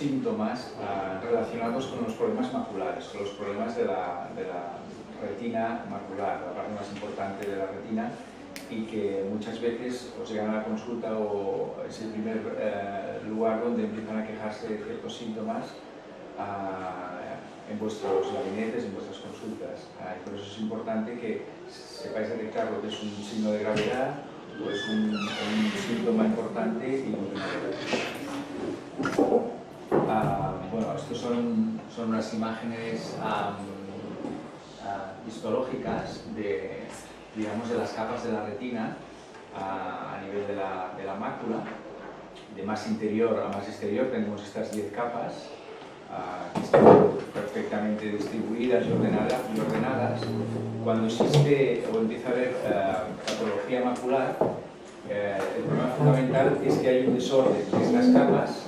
síntomas relacionados con los problemas maculares, con los problemas de la retina macular, la parte más importante de la retina, y que muchas veces os llegan a la consulta o es el primer lugar donde empiezan a quejarse de ciertos síntomas en vuestros gabinetes, en vuestras consultas. Por eso es importante que sepáis detectar lo que es un signo de gravedad o es un síntoma importante y lo que no. Bueno, estos son unas imágenes histológicas de, digamos, de las capas de la retina a nivel de la mácula. De más interior a más exterior tenemos estas 10 capas que están perfectamente distribuidas y ordenadas. Cuando existe o empieza a haber patología macular, el problema fundamental es que hay un desorden de estas capas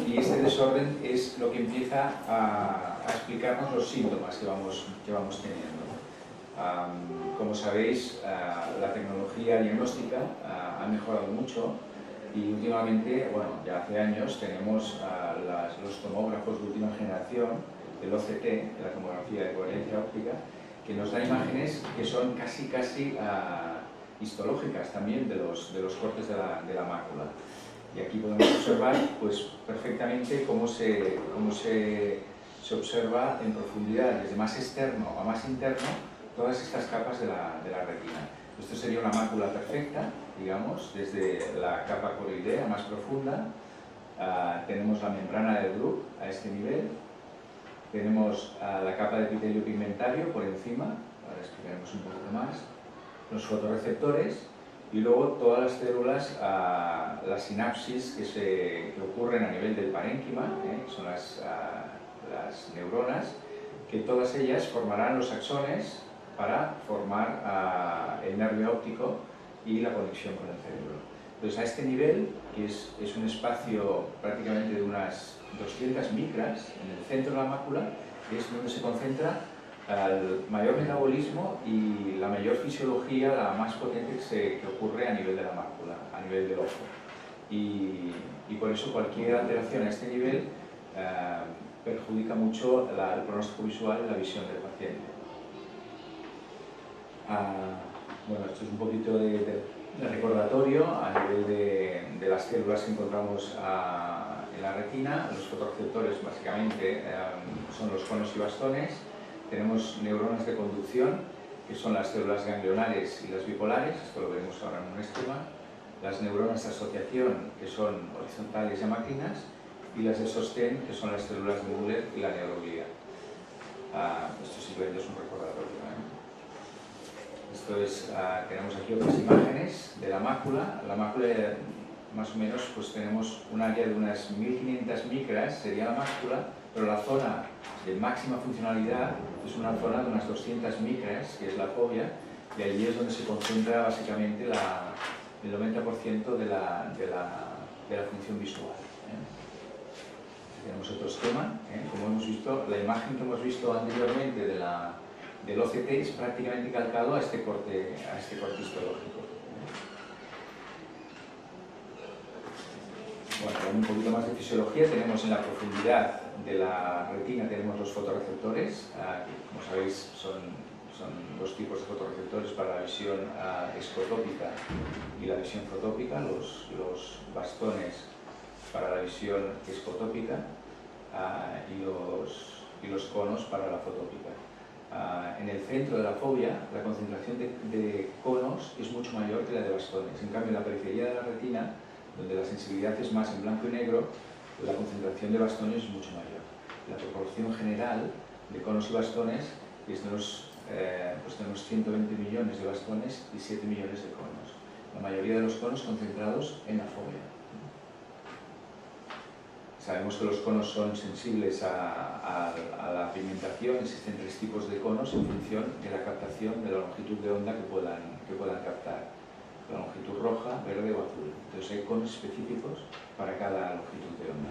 y este desorden es lo que empieza a explicarnos los síntomas que vamos teniendo. Como sabéis, la tecnología diagnóstica ha mejorado mucho y últimamente, bueno, ya hace años tenemos los tomógrafos de última generación, el OCT, la tomografía de coherencia óptica, que nos da imágenes que son casi histológicas también de los cortes de la mácula. Y aquí podemos observar pues, perfectamente cómo se observa en profundidad, desde más externo a más interno, todas estas capas de la retina. Esto sería una mácula perfecta, digamos, desde la capa coroidea más profunda. Tenemos la membrana de Bruch a este nivel. Tenemos la capa de epitelio pigmentario por encima, ahora explicaremos un poquito más. Los fotorreceptores y luego todas las células, las sinapsis que ocurren a nivel del parénquima, que son las neuronas, que todas ellas formarán los axones para formar el nervio óptico y la conexión con el cerebro. Entonces, a este nivel, que es un espacio prácticamente de unas 200 micras en el centro de la mácula, es donde se concentra el mayor metabolismo y la mayor fisiología, la más potente que ocurre a nivel de la mácula, a nivel del ojo. Y por eso cualquier alteración a este nivel perjudica mucho el pronóstico visual y la visión del paciente. Bueno, esto es un poquito de recordatorio a nivel de las células que encontramos en la retina. Los fotorreceptores básicamente son los conos y bastones. Tenemos neuronas de conducción, que son las células ganglionares y las bipolares, esto lo veremos ahora en un esquema. Las neuronas de asociación, que son horizontales y amacrinas, y las de sostén, que son las células de Müller y la neuroglía. Esto simplemente es un recordatorio. Esto es, tenemos aquí otras imágenes de la mácula. La mácula, más o menos, pues tenemos un área de unas 1500 micras, sería la mácula, pero la zona de máxima funcionalidad es una zona de unas 200 micras, que es la fovea, y allí es donde se concentra básicamente el 90% de la función visual. Tenemos otro esquema, como hemos visto, la imagen que hemos visto anteriormente del OCT es prácticamente calcado a este corte histológico. Bueno, con un poquito más de fisiología, tenemos en la profundidad de la retina tenemos los fotorreceptores, que como sabéis son dos tipos de fotorreceptores para la visión escotópica y la visión fotópica, los bastones para la visión escotópica y los conos para la fotópica. En el centro de la fovea, la concentración de conos es mucho mayor que la de bastones. En cambio, en la periferia de la retina, donde la sensibilidad es más en blanco y negro, la concentración de bastones es mucho mayor. La proporción general de conos y bastones es de pues tenemos 120 millones de bastones y 7 millones de conos. La mayoría de los conos concentrados en la fovea. Sabemos que los conos son sensibles a la pigmentación. Existen 3 tipos de conos en función de la captación de la longitud de onda que puedan captar. La longitud roja, verde o azul. Entonces hay conos específicos para cada longitud de onda.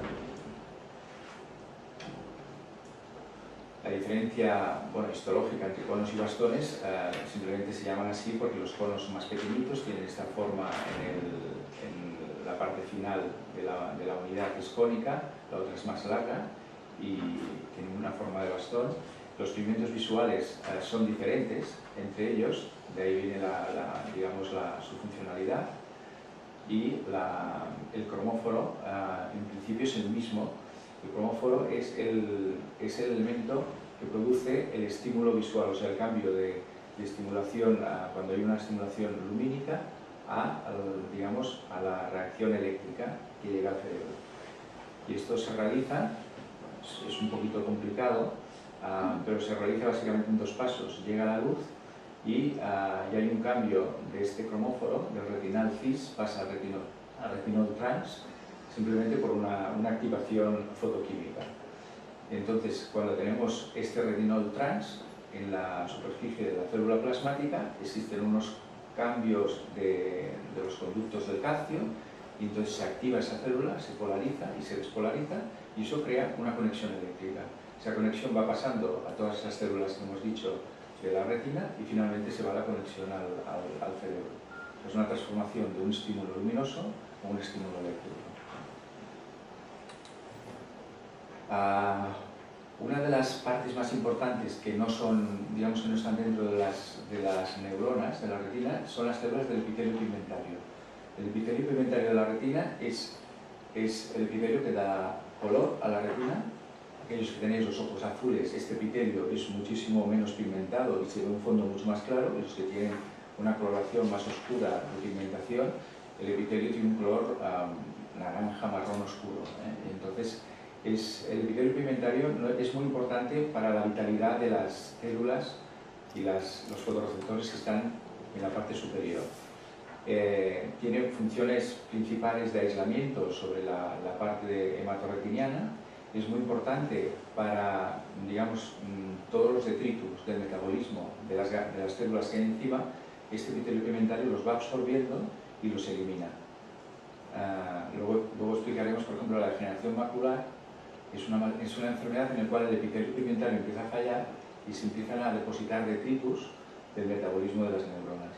La diferencia histológica entre conos y bastones simplemente se llaman así porque los conos son más pequeñitos, tienen esta forma en la la parte final de la unidad es cónica, la otra es más larga y tiene una forma de bastón. Los pigmentos visuales son diferentes entre ellos, de ahí viene digamos, su funcionalidad. Y el cromóforo en principio es el mismo. El cromóforo es el elemento que produce el estímulo visual, o sea, el cambio de estimulación cuando hay una estimulación lumínica digamos, a la reacción eléctrica que llega al cerebro. Y esto se realiza, es un poquito complicado, pero se realiza básicamente en dos pasos. Llega la luz y hay un cambio de este cromóforo, del retinal cis, pasa al retinol trans, simplemente por una activación fotoquímica. Entonces, cuando tenemos este retinol trans en la superficie de la célula plasmática, existen unos cambios de los conductos del calcio, y entonces se activa esa célula, se polariza y se despolariza, y eso crea una conexión eléctrica. Esa conexión va pasando a todas esas células que hemos dicho de la retina y finalmente se va la conexión al cerebro. Es una transformación de un estímulo luminoso a un estímulo eléctrico. Una de las partes más importantes que no son, digamos, que no están dentro de las neuronas de la retina son las células del epitelio pigmentario. El epitelio pigmentario de la retina es el epitelio que da color a la retina. Aquellos que tenéis los ojos azules, este epitelio es muchísimo menos pigmentado y se ve un fondo mucho más claro. Los que tienen una coloración más oscura de pigmentación, el epitelio tiene un color naranja, marrón oscuro. Entonces, el epitelio pigmentario es muy importante para la vitalidad de las células y los fotorreceptores que están en la parte superior. Tiene funciones principales de aislamiento sobre la parte hematorretiniana. Es muy importante para, digamos, todos los detritus del metabolismo de las células que hay encima. Este epitelio pigmentario los va absorbiendo y los elimina. Luego explicaremos, por ejemplo, la degeneración macular. Es una enfermedad en la cual el epitelio pigmentario empieza a fallar y se empiezan a depositar detritus del metabolismo de las neuronas.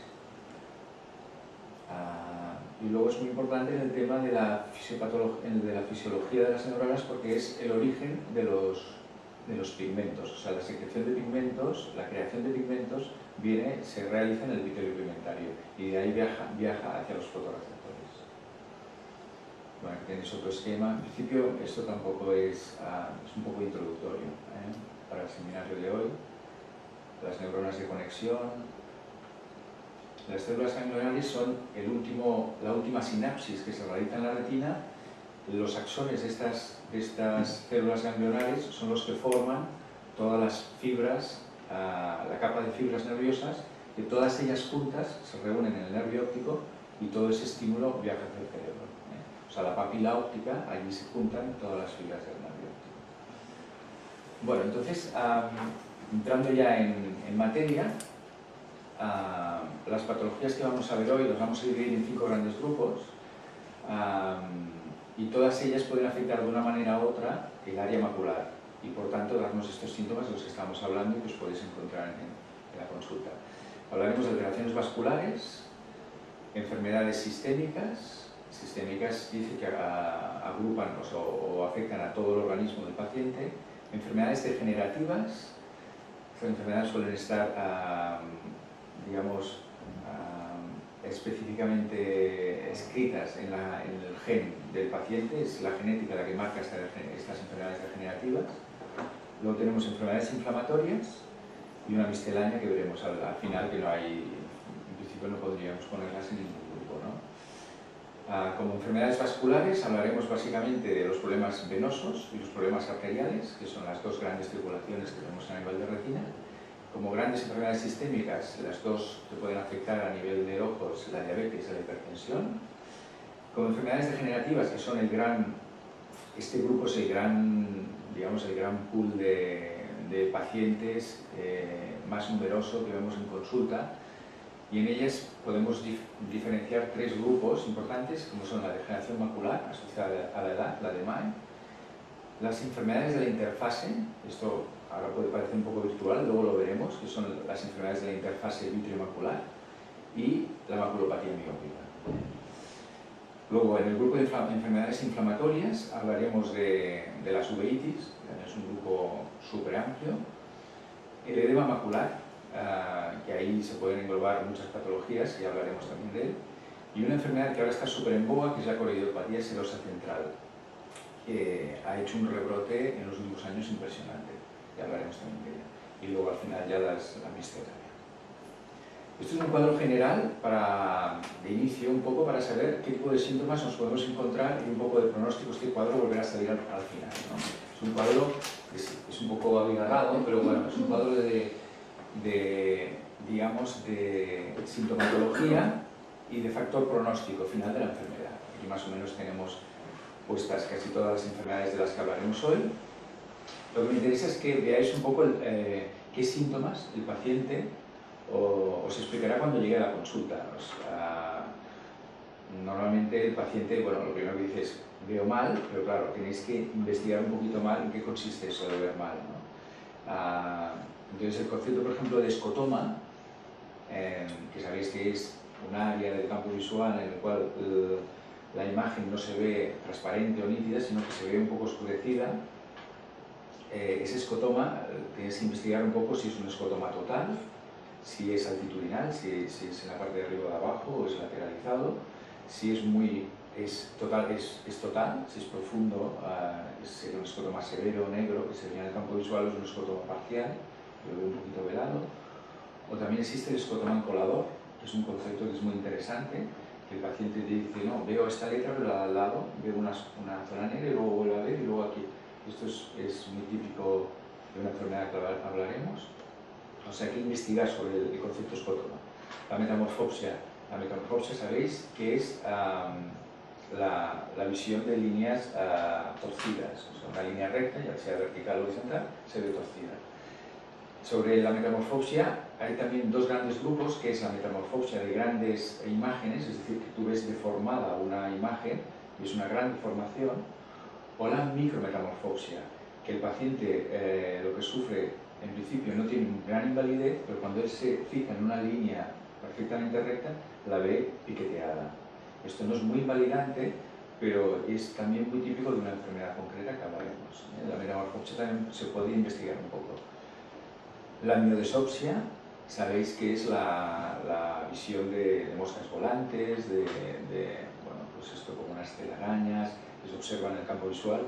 Y luego es muy importante en el tema de la fisiología de las neuronas, porque es el origen de los pigmentos. O sea, la secreción de pigmentos, la creación de pigmentos se realiza en el epitelio pigmentario y de ahí viaja hacia los fotorreceptores. Bueno, aquí tenéis otro esquema. En principio esto tampoco es un poco introductorio para el seminario de hoy. Las neuronas de conexión. Las células ganglionales son la última sinapsis que se realiza en la retina. Los axones de estas células ganglionales son los que forman todas las fibras, la capa de fibras nerviosas, que todas ellas juntas se reúnen en el nervio óptico y todo ese estímulo viaja hacia el cerebro. O sea, la papila óptica, allí se juntan todas las fibras del nervio óptico. Bueno, entonces, entrando ya en materia, las patologías que vamos a ver hoy las vamos a dividir en 5 grandes grupos, y todas ellas pueden afectar de una manera u otra el área macular y por tanto darnos estos síntomas de los que estamos hablando y que os podéis encontrar en la consulta. Hablaremos de alteraciones vasculares, enfermedades sistémicas. Sistémicas dice que agrupan o afectan a todo el organismo del paciente. Enfermedades degenerativas. Estas enfermedades suelen estar digamos, específicamente escritas en el gen del paciente. Es la genética la que marca estas enfermedades degenerativas. Luego tenemos enfermedades inflamatorias y una miscelánea que veremos al final, que no hay, en principio no podríamos ponerlas en ningún grupo, ¿no? Como enfermedades vasculares hablaremos básicamente de los problemas venosos y los problemas arteriales, que son las dos grandes circulaciones que tenemos a nivel de retina. Como grandes enfermedades sistémicas, las dos que pueden afectar a nivel de ojos, la diabetes y la hipertensión. Como enfermedades degenerativas, que son este grupo es el gran pool de pacientes más numeroso que vemos en consulta, y en ellas podemos diferenciar 3 grupos importantes, como son la degeneración macular asociada a la edad, la de Mae, las enfermedades de la interfase, esto ahora puede parecer un poco virtual, luego lo veremos, que son las enfermedades de la interfase vitreomacular, y la maculopatía miópica. Luego, en el grupo de enfermedades inflamatorias hablaremos de las uveitis, que es un grupo súper amplio, el edema macular, que ahí se pueden englobar muchas patologías y hablaremos también de él, y una enfermedad que ahora está súper en boga, que es la coroidopatía serosa central, que ha hecho un rebrote en los últimos años impresionante, y hablaremos también de ella. Y luego al final ya la misteterapia. Esto es un cuadro general de inicio, un poco para saber qué tipo de síntomas nos podemos encontrar y un poco de pronóstico. Este cuadro volverá a salir al final, ¿no? Es un cuadro que es un poco abigarrado, pero bueno, es un cuadro digamos, de sintomatología y de factor pronóstico final de la enfermedad. Aquí más o menos tenemos puestas casi todas las enfermedades de las que hablaremos hoy. Lo que me interesa es que veáis un poco qué síntomas el paciente os explicará cuando llegue a la consulta. Normalmente el paciente, bueno, lo primero que dice es veo mal, pero claro, tenéis que investigar un poquito mal en qué consiste eso de ver mal, ¿no? Entonces el concepto, por ejemplo, de escotoma, que sabéis que es un área del campo visual en el cual la imagen no se ve transparente o nítida, sino que se ve un poco oscurecida. Ese escotoma, tienes que investigar un poco si es un escotoma total, si es altitudinal, si es en la parte de arriba o de abajo, o es lateralizado, si es total, si es profundo, sería un escotoma severo, negro, que sería en el campo visual, es un escotoma parcial, que lo veo un poquito velado. O también existe el escotoma encolador, que es un concepto que es muy interesante, que el paciente te dice, no, veo esta letra, pero al lado veo una zona negra y luego vuelvo a ver y luego aquí. Esto es muy típico de una enfermedad que hablaremos. O sea, hay que investigar sobre el concepto escotoma. La metamorfopsia sabéis que es la visión de líneas torcidas. O sea, una línea recta, ya sea vertical o horizontal, se ve torcida. Sobre la metamorfopsia hay también dos grandes grupos, que es la metamorfopsia de grandes imágenes, es decir, que tú ves deformada una imagen y es una gran deformación, o la micrometamorfopsia, que el paciente lo que sufre en principio no tiene gran invalidez, pero cuando él se fija en una línea perfectamente recta, la ve piqueteada. Esto no es muy invalidante, pero es también muy típico de una enfermedad concreta que hablaremos. La metamorfopsia también se podría investigar un poco. La miodesopsia, sabéis que es la visión de moscas volantes, bueno, pues esto como unas telarañas que se observan en el campo visual,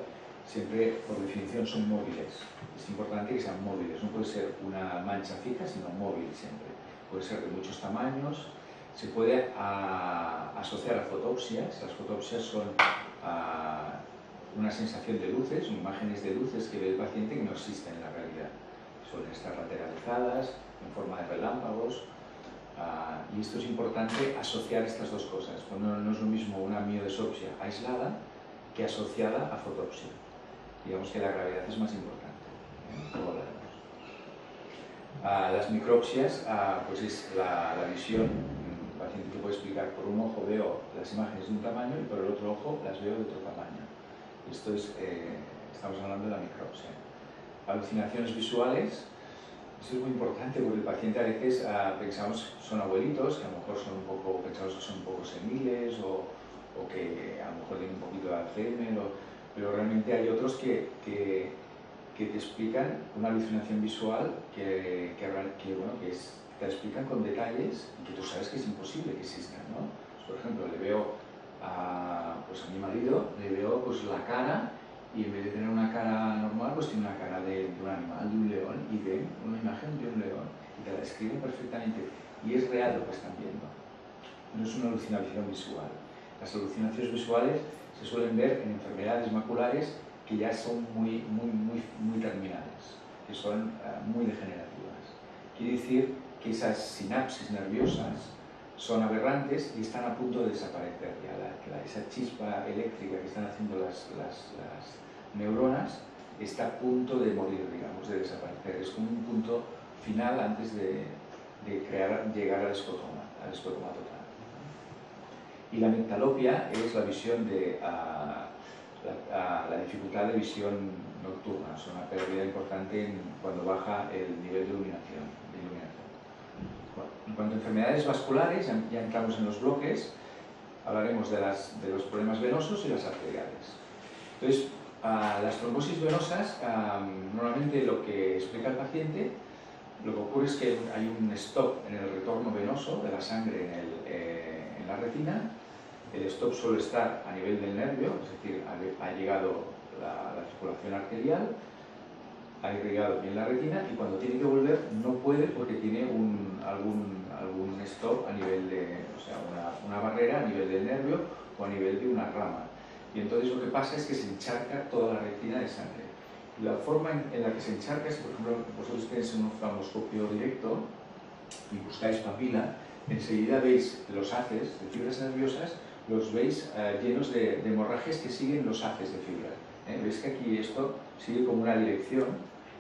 siempre por definición son móviles. Es importante que sean móviles, no puede ser una mancha fija, sino móvil siempre. Puede ser de muchos tamaños, se puede asociar a fotopsias. Las fotopsias son una sensación de luces, imágenes de luces que ve el paciente que no existen en la realidad. Suelen estar lateralizadas, en forma de relámpagos, y esto es importante asociar estas dos cosas. No es lo mismo una miodesopsia aislada que asociada a fotopsia. Digamos que la gravedad es más importante. Las micropsias, pues es la visión. El paciente te puede explicar, por un ojo veo las imágenes de un tamaño y por el otro ojo las veo de otro tamaño. Esto es, estamos hablando de la micropsia. Alucinaciones visuales, esto es muy importante porque el paciente a veces pensamos son abuelitos, que a lo mejor pensamos que son un poco seniles o que a lo mejor tienen un poquito de Alzheimer, pero realmente hay otros que te explican una alucinación visual que te explican con detalles y que tú sabes que es imposible que existan, ¿no? Pues, por ejemplo, le veo a mi marido, le veo pues, la cara, y en vez de tener una cara normal, pues tiene una cara de un animal, de un león, y ven una imagen de un león y te la describen perfectamente y es real lo que están viendo. No es una alucinación visual. Las alucinaciones visuales se suelen ver en enfermedades maculares que ya son muy terminales, que son muy degenerativas. Quiere decir que esas sinapsis nerviosas son aberrantes y están a punto de desaparecer. Esa chispa eléctrica que están haciendo las neuronas está a punto de morir, digamos, de desaparecer. Es como un punto final antes de llegar al escotoma total. Y la mictalopia es la visión de la dificultad de visión nocturna. Es una pérdida importante cuando baja el nivel de iluminación. Bueno, en cuanto a enfermedades vasculares, ya entramos en los bloques. hablaremos de los problemas venosos y las arteriales. Entonces, las trombosis venosas, normalmente lo que explica el paciente, lo que ocurre es que hay un stop en el retorno venoso de la sangre en la retina. El stop suele estar a nivel del nervio, es decir, ha llegado la circulación arterial, ha irrigado bien la retina y cuando tiene que volver no puede porque tiene algún stop a nivel de, o sea, una barrera a nivel del nervio o a nivel de una rama. Y entonces lo que pasa es que se encharca toda la retina de sangre. La forma en la que se encharca, si por ejemplo vosotros tenéis un oftalmoscopio directo y buscáis papila, enseguida veis los haces de fibras nerviosas, los veis llenos de hemorragias que siguen los haces de fibra. Veis que aquí esto sigue como una dirección.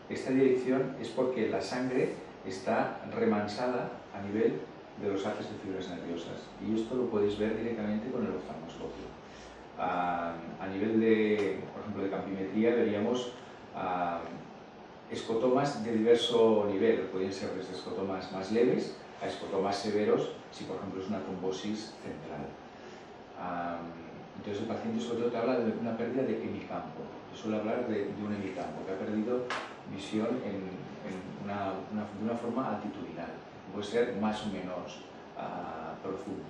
Esta dirección es porque la sangre está remansada a nivel de los haces de fibras nerviosas. Y esto lo podéis ver directamente con el oftalmoscopio. A nivel de, por ejemplo, de campimetría veríamos escotomas de diverso nivel. Pueden ser desde escotomas más leves a escotomas severos si, por ejemplo, es una trombosis central. Entonces el paciente sobre todo te habla de una pérdida de hemicampo. Suele hablar de un hemicampo, que ha perdido visión de una forma altitudinal. Puede ser más o menos profundo.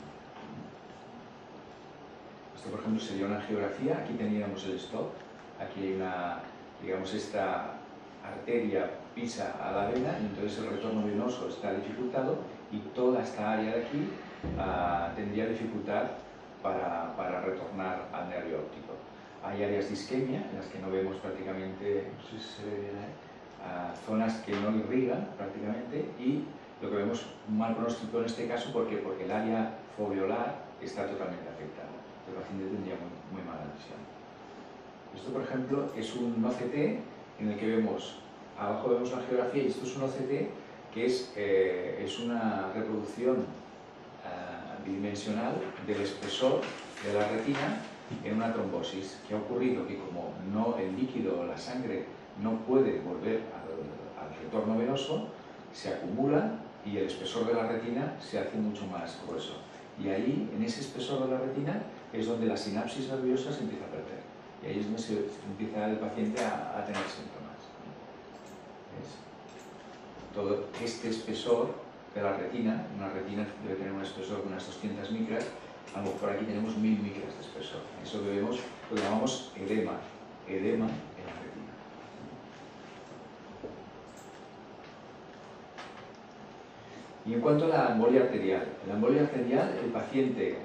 Esto, por ejemplo, sería una angiografía. Aquí tendríamos el stop. Aquí hay una, digamos, esta arteria pisa a la vena y entonces el retorno venoso está dificultado y toda esta área de aquí tendría dificultad para retornar al nervio óptico. Hay áreas de isquemia en las que no vemos prácticamente, no sé si se ve bien ahí, zonas que no irrigan prácticamente y lo que vemos un mal pronóstico en este caso porque el área foveolar está totalmente afectada. El paciente tendría muy mala visión. Esto, por ejemplo, es un OCT en el que vemos, abajo vemos la geografía y esto es un OCT que es una reproducción bidimensional del espesor de la retina en una trombosis. ¿Qué ha ocurrido? Que como el líquido, la sangre, no puede volver al retorno venoso, se acumula y el espesor de la retina se hace mucho más grueso. Y ahí, en ese espesor de la retina, es donde la sinapsis nerviosa se empieza a perder. Y ahí es donde se empieza el paciente a tener síntomas. ¿Ves? Todo este espesor de la retina, una retina debe tener un espesor de unas 200 micras, a lo mejor aquí tenemos 1000 micras de espesor. Eso que vemos lo llamamos edema en la retina. Y en cuanto a la embolia arterial, el paciente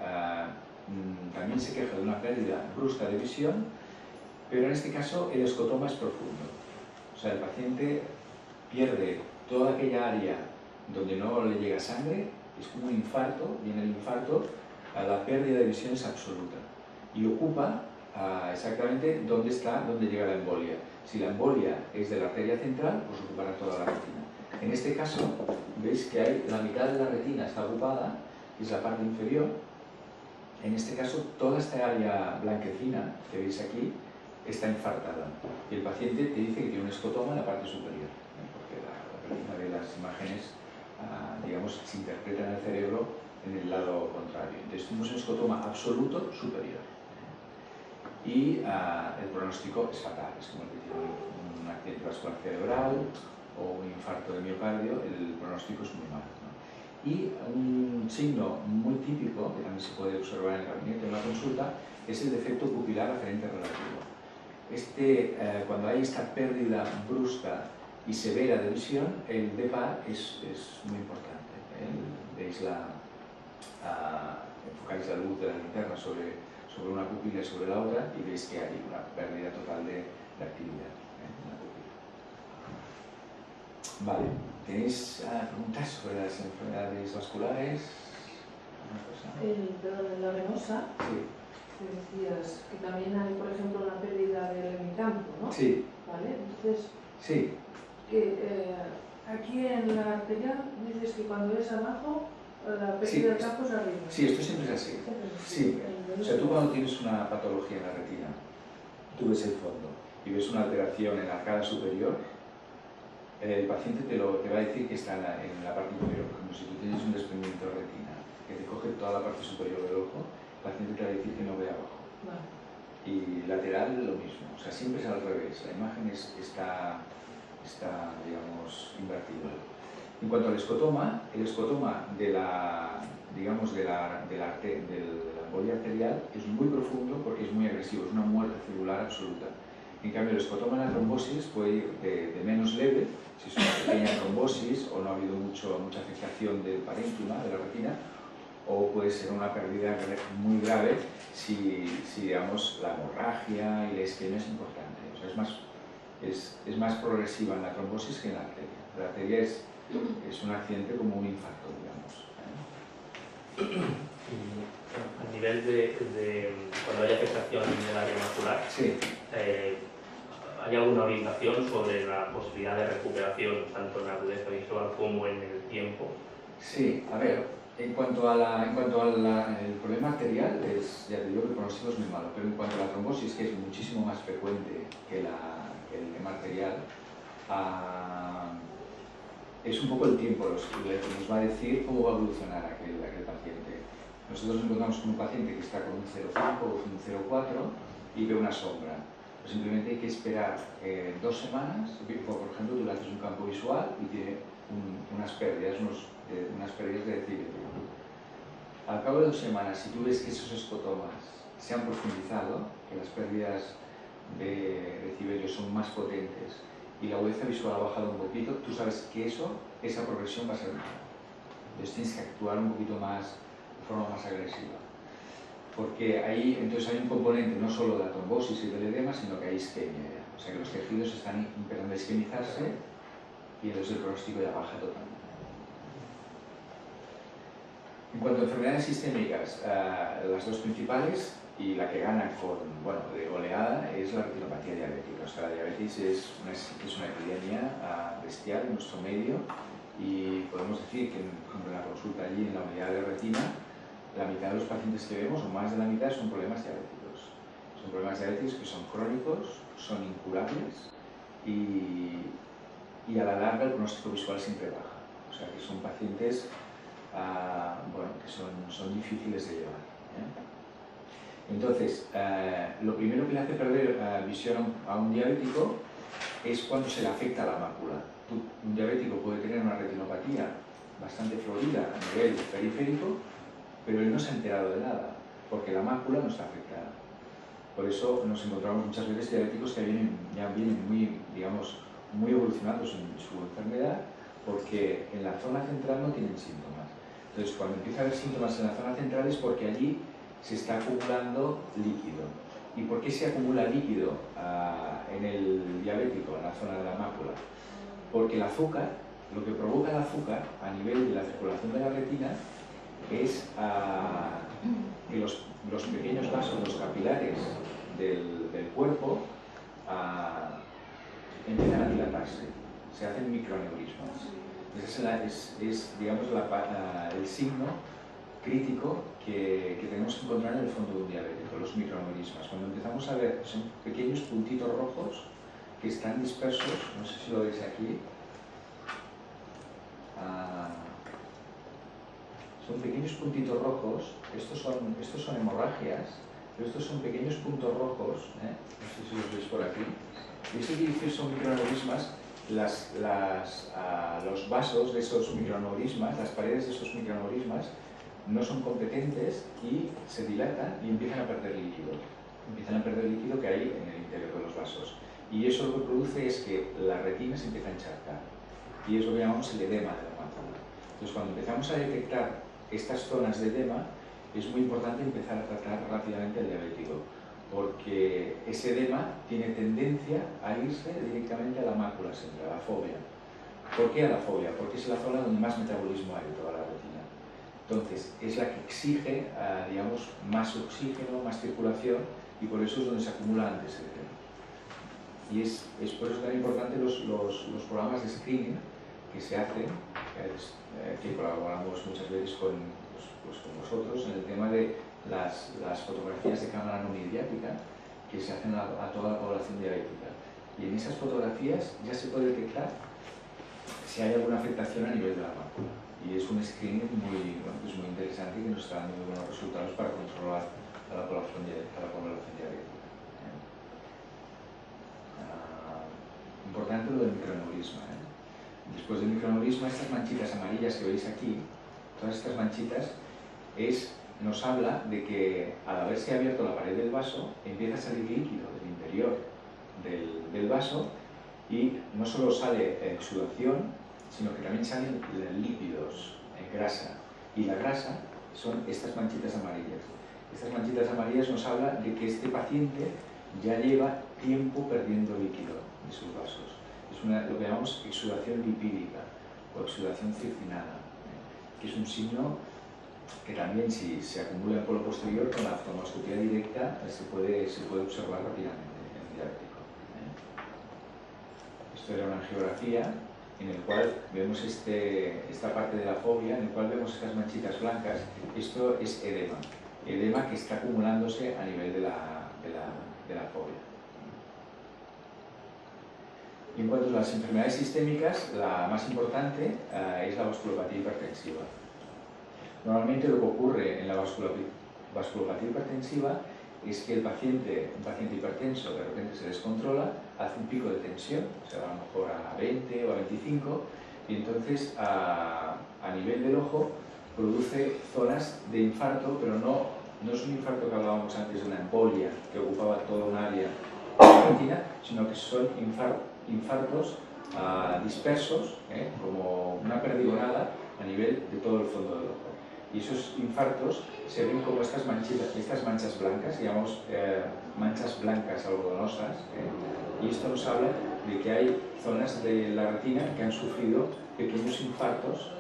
también se queja de una pérdida brusca de visión, pero en este caso el escotoma es profundo. O sea, el paciente pierde toda aquella área donde no le llega sangre, es como un infarto, y en el infarto la pérdida de visión es absoluta y ocupa exactamente dónde llega la embolia. Si la embolia es de la arteria central, pues ocupará toda la retina. En este caso, veis que la mitad de la retina está ocupada, que es la parte inferior. En este caso, toda esta área blanquecina que veis aquí está infartada y el paciente te dice que tiene un escotoma en la parte superior, porque la retina de las imágenes digamos, se interpreta en el cerebro en el lado contrario. Entonces tenemos un escotoma absoluto superior. Y el pronóstico es fatal, es como el que tiene un accidente vascular cerebral o un infarto de miocardio, el pronóstico es muy malo, ¿no? Y un signo muy típico, que también se puede observar en el gabinete o en la consulta, es el defecto pupilar aferente relativo. Cuando hay esta pérdida brusca y severa de visión, el DEPAR es muy importante. Veis enfocáis la luz de la linterna sobre una pupila y sobre la otra y veis que hay una pérdida total de actividad en la pupila. Vale, ¿tenéis preguntas sobre las enfermedades vasculares? De la venosa, Sí. que decías que también hay, por ejemplo, una pérdida del hemicampo, ¿no? Sí. ¿Vale? Entonces, sí. Aquí en la arterial dices que cuando es abajo, la pérdida del campo es arriba. Sí, esto siempre es así. Sí. O sea, tú cuando tienes una patología en la retina, tú ves el fondo y ves una alteración en la arcada superior, el paciente te va a decir que está en la parte inferior. Por ejemplo, si tú tienes un desprendimiento de retina que te coge toda la parte superior del ojo, paciente te va a decir que no ve abajo. Vale. Y lateral lo mismo, o sea, siempre es al revés, la imagen está digamos, invertido. En cuanto al escotoma, el escotoma de la, digamos, de la embolia arterial es muy profundo porque es muy agresivo, es una muerte celular absoluta. En cambio, el escotoma en la trombosis puede ir de menos leve, si es una pequeña trombosis o no ha habido mucha afectación del parénquima, de la retina, o puede ser una pérdida muy grave si digamos, la hemorragia y la isquemia es importante. O sea, es más progresiva en la trombosis que en la arteria. La arteria es un accidente como un infarto, digamos. A nivel de cuando hay afectación del área macular, sí. ¿Hay alguna orientación sobre la posibilidad de recuperación tanto en la agudeza visual como en el tiempo? Sí, a ver, en cuanto al problema arterial, ya te digo que el pronóstico es muy malo, pero en cuanto a la trombosis, que es muchísimo más frecuente que el tema arterial, es un poco el tiempo lo que nos va a decir cómo va a evolucionar aquel paciente. Nosotros nos encontramos con un paciente que está con un 0,5 o un 0,4 y ve una sombra. Pues simplemente hay que esperar 2 semanas, por ejemplo, tú le haces un campo visual y tiene unas pérdidas de decibelio. Al cabo de 2 semanas, si tú ves que esos escotomas se han profundizado, que las pérdidas de decibelio son más potentes y la agudeza visual ha bajado un poquito, tú sabes que esa progresión va a ser mala. Entonces tienes que actuar un poquito más, de forma más agresiva. Porque ahí entonces hay un componente no solo de la trombosis y del edema, sino que hay isquemia. O sea que los tejidos están empezando a isquemizarse y entonces el pronóstico ya baja totalmente. En cuanto a enfermedades sistémicas, las dos principales y la que gana de goleada es la retinopatía diabética. O sea, la diabetes es una epidemia bestial en nuestro medio y podemos decir que, por ejemplo, en la consulta allí en la unidad de retina, la mitad de los pacientes que vemos, o más de la mitad, son problemas diabéticos. Son problemas diabéticos que son crónicos, son incurables y a la larga el pronóstico visual siempre baja. O sea, que son pacientes que son difíciles de llevar. Entonces, lo primero que le hace perder visión a un diabético es cuando se le afecta la mácula. Un diabético puede tener una retinopatía bastante florida a nivel periférico, pero él no se ha enterado de nada, porque la mácula no está afectada. Por eso nos encontramos muchas veces diabéticos que ya vienen muy evolucionados en su enfermedad, porque en la zona central no tienen síntomas. Entonces, cuando empieza a haber síntomas en la zona central es porque allí se está acumulando líquido. ¿Y por qué se acumula líquido en el diabético, en la zona de la mácula? Porque el azúcar, lo que provoca el azúcar a nivel de la circulación de la retina es que los pequeños vasos, los capilares del cuerpo empiezan a dilatarse, se hacen microaneurismas. Ese es digamos, el signo crítico que tenemos que encontrar en el fondo de un diabético, los microaneurismas. Cuando empezamos a ver, son pequeños puntitos rojos que están dispersos, no sé si lo veis aquí, son pequeños puntitos rojos, estos son hemorragias, pero estos son pequeños puntos rojos, no sé si los veis por aquí, y eso quiere decir son microaneurismas. Los vasos de esos microaneurismas, las paredes de esos microaneurismas no son competentes y se dilatan y empiezan a perder líquido. Empiezan a perder líquido que hay en el interior de los vasos. Y eso lo que produce es que la retina se empieza a encharcar. Y es lo que llamamos el edema de la mácula. Entonces, cuando empezamos a detectar estas zonas de edema, es muy importante empezar a tratar rápidamente al diabético, porque ese edema tiene tendencia a irse directamente a la mácula central, a la fóvea. ¿Por qué a la fóvea? Porque es la zona donde más metabolismo hay de toda la retina. Entonces, es la que exige, digamos, más oxígeno, más circulación, y por eso es donde se acumula antes el edema. Y es por eso tan importante los programas de screening que se hacen, que colaboramos muchas veces con vosotros en el tema de las fotografías de cámara no midriática que se hacen a toda la población diabética. Y en esas fotografías ya se puede detectar si hay alguna afectación a nivel de la mácula. Y es un screening muy, bueno, pues muy interesante y que nos está dando muy buenos resultados para controlar a la población diabética. Importante lo del microaneurisma. Después del microaneurisma, estas manchitas amarillas que veis aquí, todas estas manchitas, nos habla de que al haberse abierto la pared del vaso, empieza a salir líquido del interior del vaso y no solo sale exudación, sino que también salen lípidos, grasa. Y la grasa son estas manchitas amarillas. Estas manchitas amarillas nos habla de que este paciente ya lleva tiempo perdiendo líquido de sus vasos. Es lo que llamamos exudación lipídica o exudación circinada, que es un signo que también, si se acumula en polo posterior, con la oftalmoscopia directa se puede observar rápidamente en el diabético. Esto era una angiografía en el cual vemos esta parte de la fobia, en el cual vemos estas manchitas blancas. Esto es edema que está acumulándose a nivel de la fobia. Y en cuanto a las enfermedades sistémicas, la más importante es la vasculopatía hipertensiva. Normalmente lo que ocurre en la vasculopatía hipertensiva es que un paciente hipertenso de repente se descontrola, hace un pico de tensión, o sea, a lo mejor a 20 o a 25, y entonces a nivel del ojo produce zonas de infarto, pero no es un infarto que hablábamos antes de una embolia que ocupaba toda un área de la retina, sino que son infartos dispersos, como una perdigonada a nivel de todo el fondo del ojo. Y esos infartos se ven como estas manchas blancas, llamamos manchas blancas algodonosas, y esto nos habla de que hay zonas de la retina que han sufrido pequeños infartos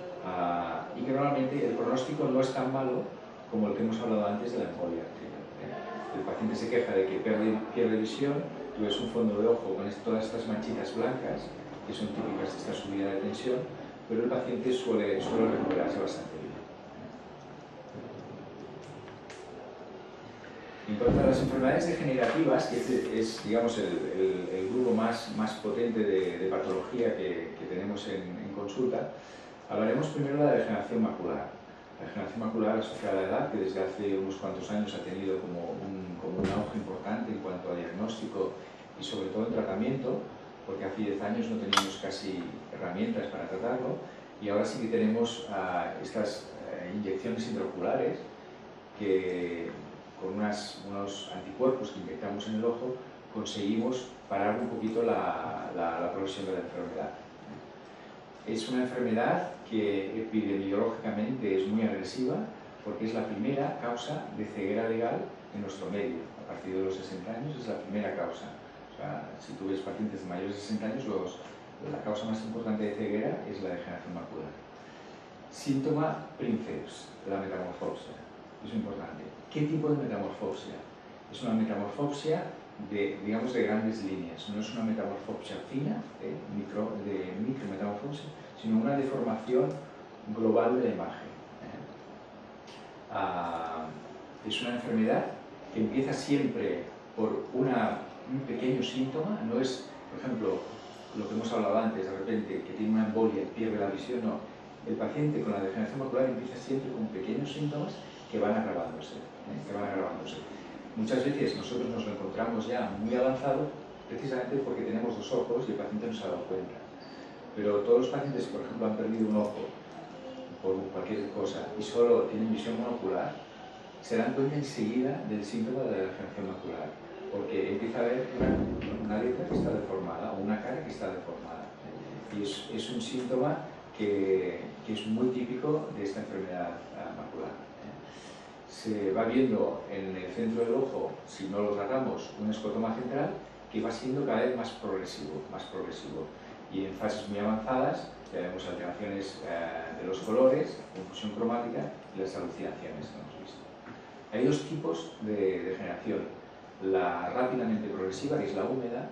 y que normalmente el pronóstico no es tan malo como el que hemos hablado antes de la embolia arterial. El paciente se queja de que pierde visión, tú ves un fondo de ojo con todas estas manchitas blancas, que son típicas de esta subida de tensión, pero el paciente suele recuperarse bastante bien. En cuanto a las enfermedades degenerativas, que es digamos, el grupo más potente de patología que tenemos en consulta, hablaremos primero de la degeneración macular. La degeneración macular asociada a la edad, que desde hace unos cuantos años ha tenido como un auge importante en cuanto a diagnóstico y sobre todo en tratamiento, porque hace 10 años no teníamos casi herramientas para tratarlo, y ahora sí que tenemos estas inyecciones intraoculares que con unos anticuerpos que inyectamos en el ojo conseguimos parar un poquito la progresión de la enfermedad. Es una enfermedad que epidemiológicamente es muy agresiva porque es la primera causa de ceguera legal en nuestro medio. A partir de los 60 años es la primera causa. O sea, si tú ves pacientes de mayores de 60 años, la causa más importante de ceguera es la degeneración macular. Síntoma princeps, la metamorfosia. Es importante. ¿Qué tipo de metamorfosia? Es una metamorfosia de grandes líneas. No es una metamorfosia fina, de micrometamorfosia, sino una deformación global de la imagen. Es una enfermedad que empieza siempre por un pequeño síntoma. No es, por ejemplo, lo que hemos hablado antes, de repente, que tiene una embolia y pierde la visión. No. El paciente con la degeneración macular empieza siempre con pequeños síntomas que van agravándose. Muchas veces nosotros nos lo encontramos ya muy avanzado precisamente porque tenemos dos ojos y el paciente no se ha dado cuenta. Pero todos los pacientes, por ejemplo, han perdido un ojo por cualquier cosa y solo tienen visión monocular, se dan cuenta enseguida del síntoma de la degeneración macular, porque empieza a haber una letra que está deformada o una cara que está deformada. Y es un síntoma que es muy típico de esta enfermedad macular. Se va viendo en el centro del ojo, si no lo tratamos, un escotoma central que va siendo cada vez más progresivo. Y en fases muy avanzadas ya vemos alteraciones de los colores, confusión cromática y las alucinaciones que hemos visto. Hay dos tipos de degeneración: la rápidamente progresiva, que es la húmeda,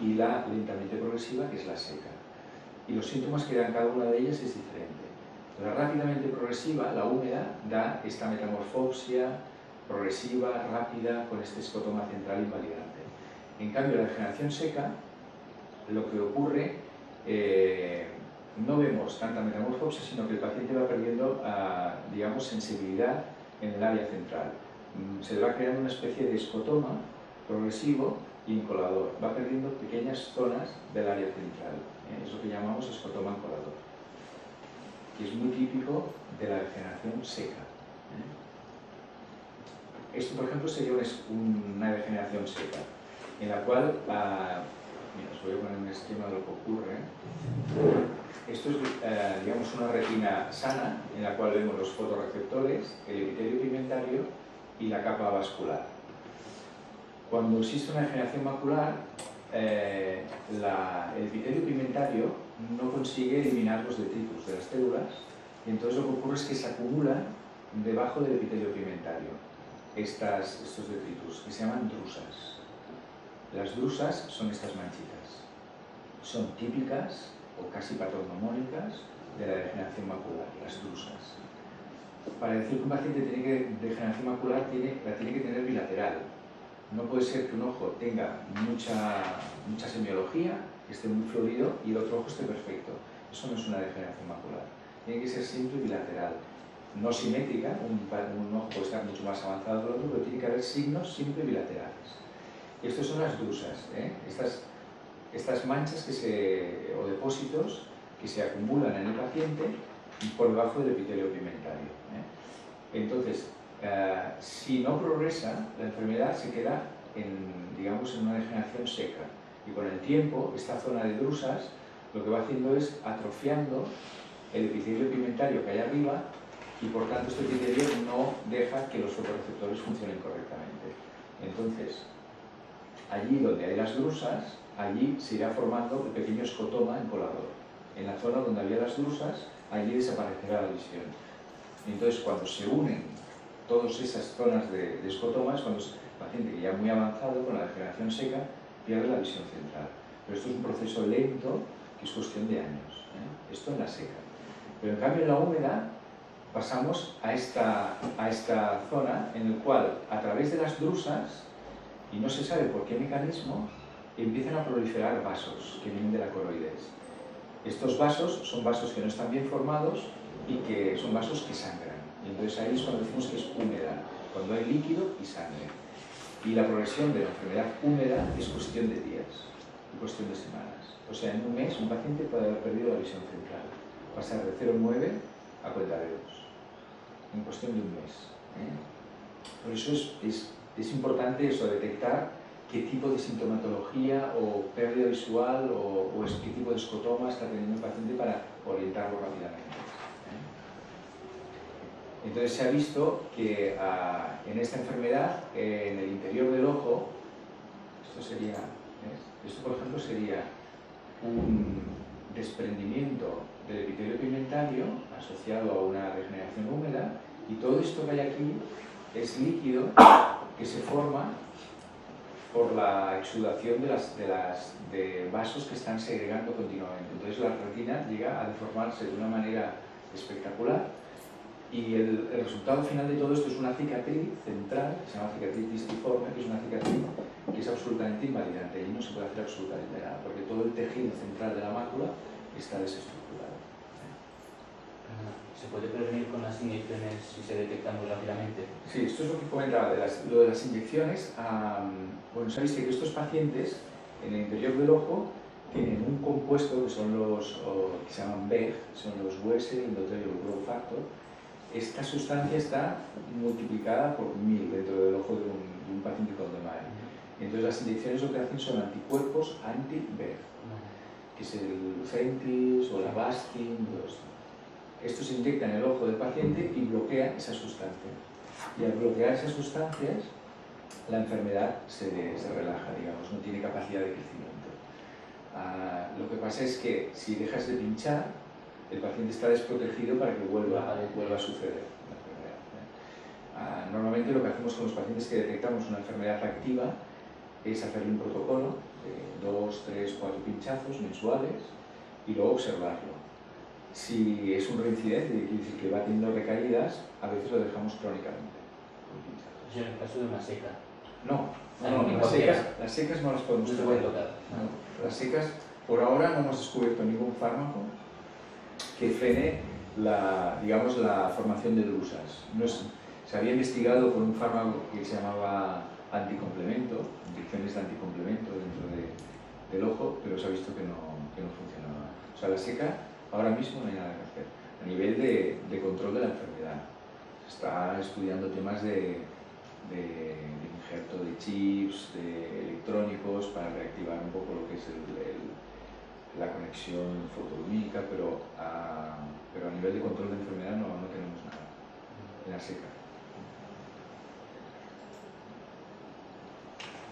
y la lentamente progresiva, que es la seca. Y los síntomas que dan cada una de ellas es diferente. La rápidamente progresiva, la húmeda, da esta metamorfosia progresiva, rápida, con este escotoma central invalidante. En cambio, la degeneración seca, lo que ocurre no vemos tanta metamorfosis, sino que el paciente va perdiendo, digamos, sensibilidad en el área central. Se le va creando una especie de escotoma progresivo y encolador. Va perdiendo pequeñas zonas del área central. Es lo que llamamos escotoma encolador, que es muy típico de la degeneración seca. Esto, por ejemplo, sería una degeneración seca, en la cual, mira, os voy a poner un esquema de lo que ocurre. Esto es, digamos, una retina sana, en la cual vemos los fotorreceptores, el epitelio pigmentario y la capa vascular. Cuando existe una degeneración macular, el epitelio pigmentario no consigue eliminar los detritus de las células, y entonces lo que ocurre es que se acumulan debajo del epitelio pigmentario estos detritus, que se llaman drusas. Las drusas son estas manchitas. Son típicas o casi patognomónicas de la degeneración macular, las drusas. Para decir que un paciente tiene degeneración macular, la tiene que tener bilateral. No puede ser que un ojo tenga mucha semiología, que esté muy florido, y el otro ojo esté perfecto. Eso no es una degeneración macular. Tiene que ser siempre bilateral. No simétrica, un ojo puede estar mucho más avanzado que el otro, pero tiene que haber signos siempre bilaterales. Estas son las drusas, estas manchas o depósitos que se acumulan en el paciente por debajo del epitelio pigmentario. Entonces, si no progresa, la enfermedad se queda digamos, en una degeneración seca. Y con el tiempo, esta zona de drusas lo que va haciendo es atrofiando el epitelio pigmentario que hay arriba, y por tanto este epitelio no deja que los fotorreceptores funcionen correctamente. Entonces, allí donde hay las drusas, allí se irá formando el pequeño escotoma encolador. En la zona donde había las drusas, allí desaparecerá la visión. Entonces, cuando se unen todas esas zonas de escotoma, es cuando el paciente que ya muy avanzado con la degeneración seca pierde la visión central. Pero esto es un proceso lento que es cuestión de años. Esto en la seca. Pero en cambio en la húmeda pasamos a esta zona en la cual, a través de las drusas, y no se sabe por qué mecanismo, empiezan a proliferar vasos que vienen de la coroides. Estos vasos son vasos que no están bien formados y que son vasos que sangran. Y entonces ahí es cuando decimos que es húmeda, cuando hay líquido y sangre. Y la progresión de la enfermedad húmeda es cuestión de días, cuestión de semanas. O sea, en un mes un paciente puede haber perdido la visión central, pasar de 0,9 a 42, en cuestión de un mes. Por eso es importante eso, detectar qué tipo de sintomatología o pérdida visual o qué tipo de escotoma está teniendo el paciente para orientarlo rápidamente. Entonces se ha visto que en esta enfermedad, en el interior del ojo, esto por ejemplo sería un desprendimiento del epitelio pigmentario asociado a una regeneración húmeda, y todo esto que hay aquí es líquido que se forma por la exudación de vasos que están segregando continuamente. Entonces la retina llega a deformarse de una manera espectacular, y el resultado final de todo esto es una cicatriz central, que se llama cicatriz distiforme, que es una cicatriz que es absolutamente invalidante, y no se puede hacer absolutamente nada, porque todo el tejido central de la mácula está desestructurado. ¿Se puede prevenir con las inyecciones si se detectan muy rápidamente? Sí, esto es lo que comentaba, lo de las inyecciones. Bueno, sabéis que estos pacientes en el interior del ojo tienen un compuesto que son que se llaman BEG, son los Wessel Endothelial Growth Factor. Esta sustancia está multiplicada por 1000 dentro del ojo de un paciente con DMAE. Entonces las inyecciones lo que hacen son anticuerpos anti-BEG, que es el Lucentis o el Avastin, todo esto. Esto se inyecta en el ojo del paciente y bloquea esa sustancia. Y al bloquear esas sustancias, la enfermedad se relaja, digamos, no tiene capacidad de crecimiento. Lo que pasa es que si dejas de pinchar, el paciente está desprotegido para que vuelva a suceder la enfermedad. Normalmente lo que hacemos con los pacientes que detectamos una enfermedad activa es hacerle un protocolo de 2, 3, 4 pinchazos mensuales y luego observarlo. Si es un reincidente, quiere decir que va teniendo recaídas, a veces lo dejamos crónicamente. ¿Es en el caso de una seca? No, las secas no las podemos tocar. tocar. No, las secas, por ahora no hemos descubierto ningún fármaco que frene digamos, la formación de drusas. Se había investigado con un fármaco que se llamaba anticomplemento, inyecciones de anticomplemento dentro del ojo, pero se ha visto que no funcionaba. O sea, la seca ahora mismo no hay nada que hacer. A nivel de control de la enfermedad, se está estudiando temas de injerto de chips, de electrónicos para reactivar un poco lo que es la conexión fotolúmica, pero a nivel de control de enfermedad no tenemos nada en la seca.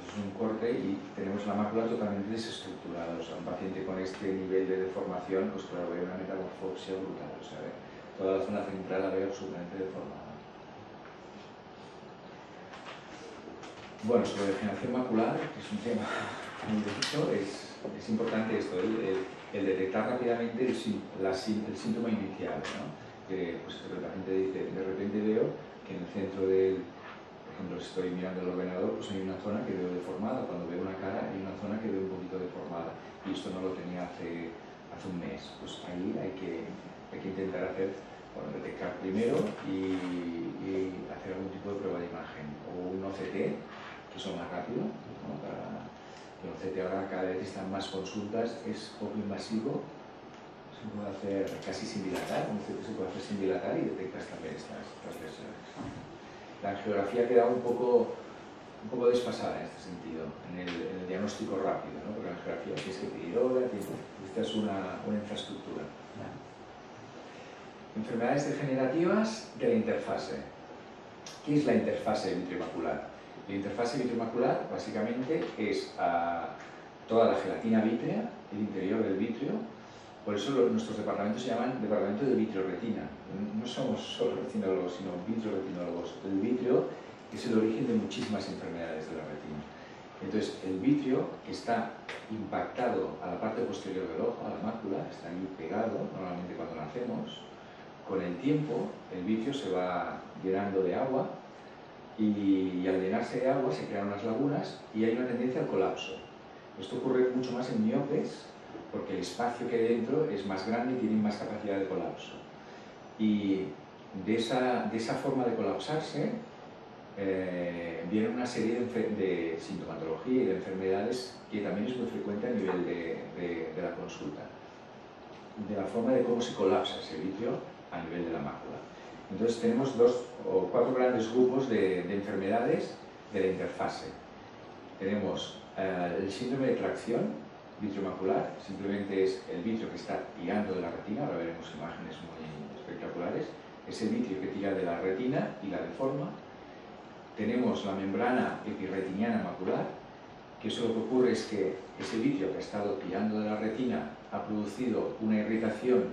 Es un corte y tenemos la mácula totalmente desestructurada. O sea, un paciente con este nivel de deformación, pues claro, ve una metamorfosia brutal. O sea, toda la zona central la ve absolutamente deformada. Bueno, sobre degeneración macular, que es un tema muy denso, es importante esto, el detectar rápidamente el síntoma inicial, ¿no? Que pues, el paciente dice, de repente veo que en el centro del... Por ejemplo, si estoy mirando el ordenador, pues hay una zona que veo deformada. Cuando veo una cara, hay una zona que veo un poquito deformada. Y esto no lo tenía hace un mes. Pues ahí hay que intentar detectar primero y hacer algún tipo de prueba de imagen. O un OCT, que son más rápido, ¿no? El OCT ahora cada vez están más consultas, es poco invasivo. Se puede hacer casi sin dilatar. Un OCT se puede hacer sin dilatar y detectas también estas lesiones. La angiografía queda un poco desfasada en este sentido, en el diagnóstico rápido, ¿no? Porque la angiografía tienes que pedir hora, necesitas una infraestructura. Enfermedades degenerativas de la interfase. ¿Qué es la interfase vitreomacular? La interfase vitreomacular básicamente es toda la gelatina vítrea, el interior del vítreo. Por eso nuestros departamentos se llaman departamento de vitreoretina. No somos solo retinólogos, sino vitreoretinólogos. El vítreo es el origen de muchísimas enfermedades de la retina. Entonces, el vítreo, que está impactado a la parte posterior del ojo, a la mácula, está ahí pegado, normalmente cuando nacemos, con el tiempo el vítreo se va llenando de agua y al llenarse de agua se crean unas lagunas y hay una tendencia al colapso. Esto ocurre mucho más en miopes, porque el espacio que hay dentro es más grande y tiene más capacidad de colapso. Y de esa forma de colapsarse viene una serie de sintomatología y de enfermedades que también es muy frecuente a nivel de la consulta. De la forma de cómo se colapsa ese vítreo a nivel de la mácula. Entonces tenemos 2 o 4 grandes grupos de enfermedades de la interfase. Tenemos el síndrome de tracción vitreomacular, simplemente es el vitrio que está tirando de la retina, ahora veremos imágenes muy espectaculares, es el vitrio que tira de la retina y la deforma. Tenemos la membrana epirretiniana macular, que eso lo que ocurre es que ese vitrio que ha estado tirando de la retina ha producido una irritación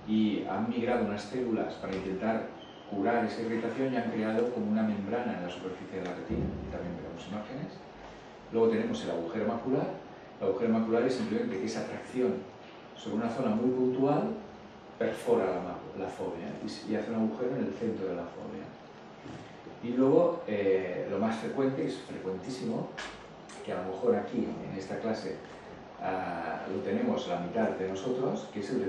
y han migrado unas células para intentar curar esa irritación y han creado como una membrana en la superficie de la retina, también veremos imágenes. Luego tenemos el agujero macular. El agujero macular es simplemente que esa tracción sobre una zona muy puntual perfora la fóvea y hace un agujero en el centro de la fóvea. Y luego, lo más frecuente, es frecuentísimo, que a lo mejor aquí, en esta clase, lo tenemos la mitad de nosotros, que es el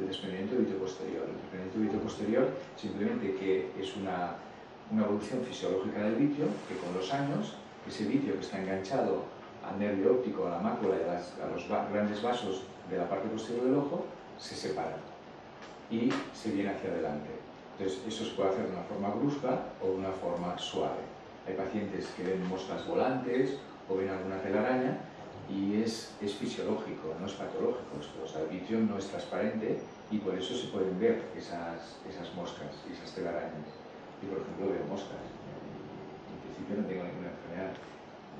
desprendimiento de vítreo posterior. El desprendimiento de vítreo posterior, simplemente que es una evolución fisiológica del vítreo, que con los años, ese vítreo que está enganchado al nervio óptico, a la mácula y a los grandes vasos de la parte posterior del ojo, se separa y se viene hacia adelante. Entonces, eso se puede hacer de una forma brusca o de una forma suave. Hay pacientes que ven moscas volantes o ven alguna telaraña y es fisiológico, no es patológico esto. O sea, el vítreo no es transparente y por eso se pueden ver esas moscas y esas telarañas. Yo, por ejemplo, veo moscas. En principio no tengo ninguna enfermedad.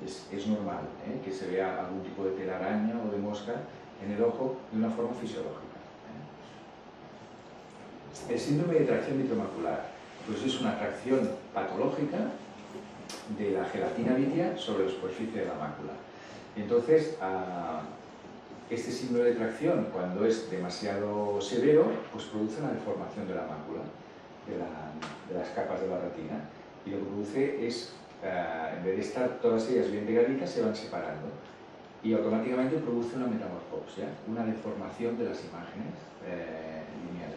Es normal que se vea algún tipo de telaraña o de mosca en el ojo de una forma fisiológica. El síndrome de tracción vitreomacular, pues es una tracción patológica de la gelatina vítrea sobre la superficie de la mácula. Entonces, este síndrome de tracción, cuando es demasiado severo, pues produce una deformación de la mácula, de las capas de la retina, y lo que produce es, en vez de estar todas ellas bien pegaditas, se van separando y automáticamente produce una metamorfosia, una deformación de las imágenes lineales.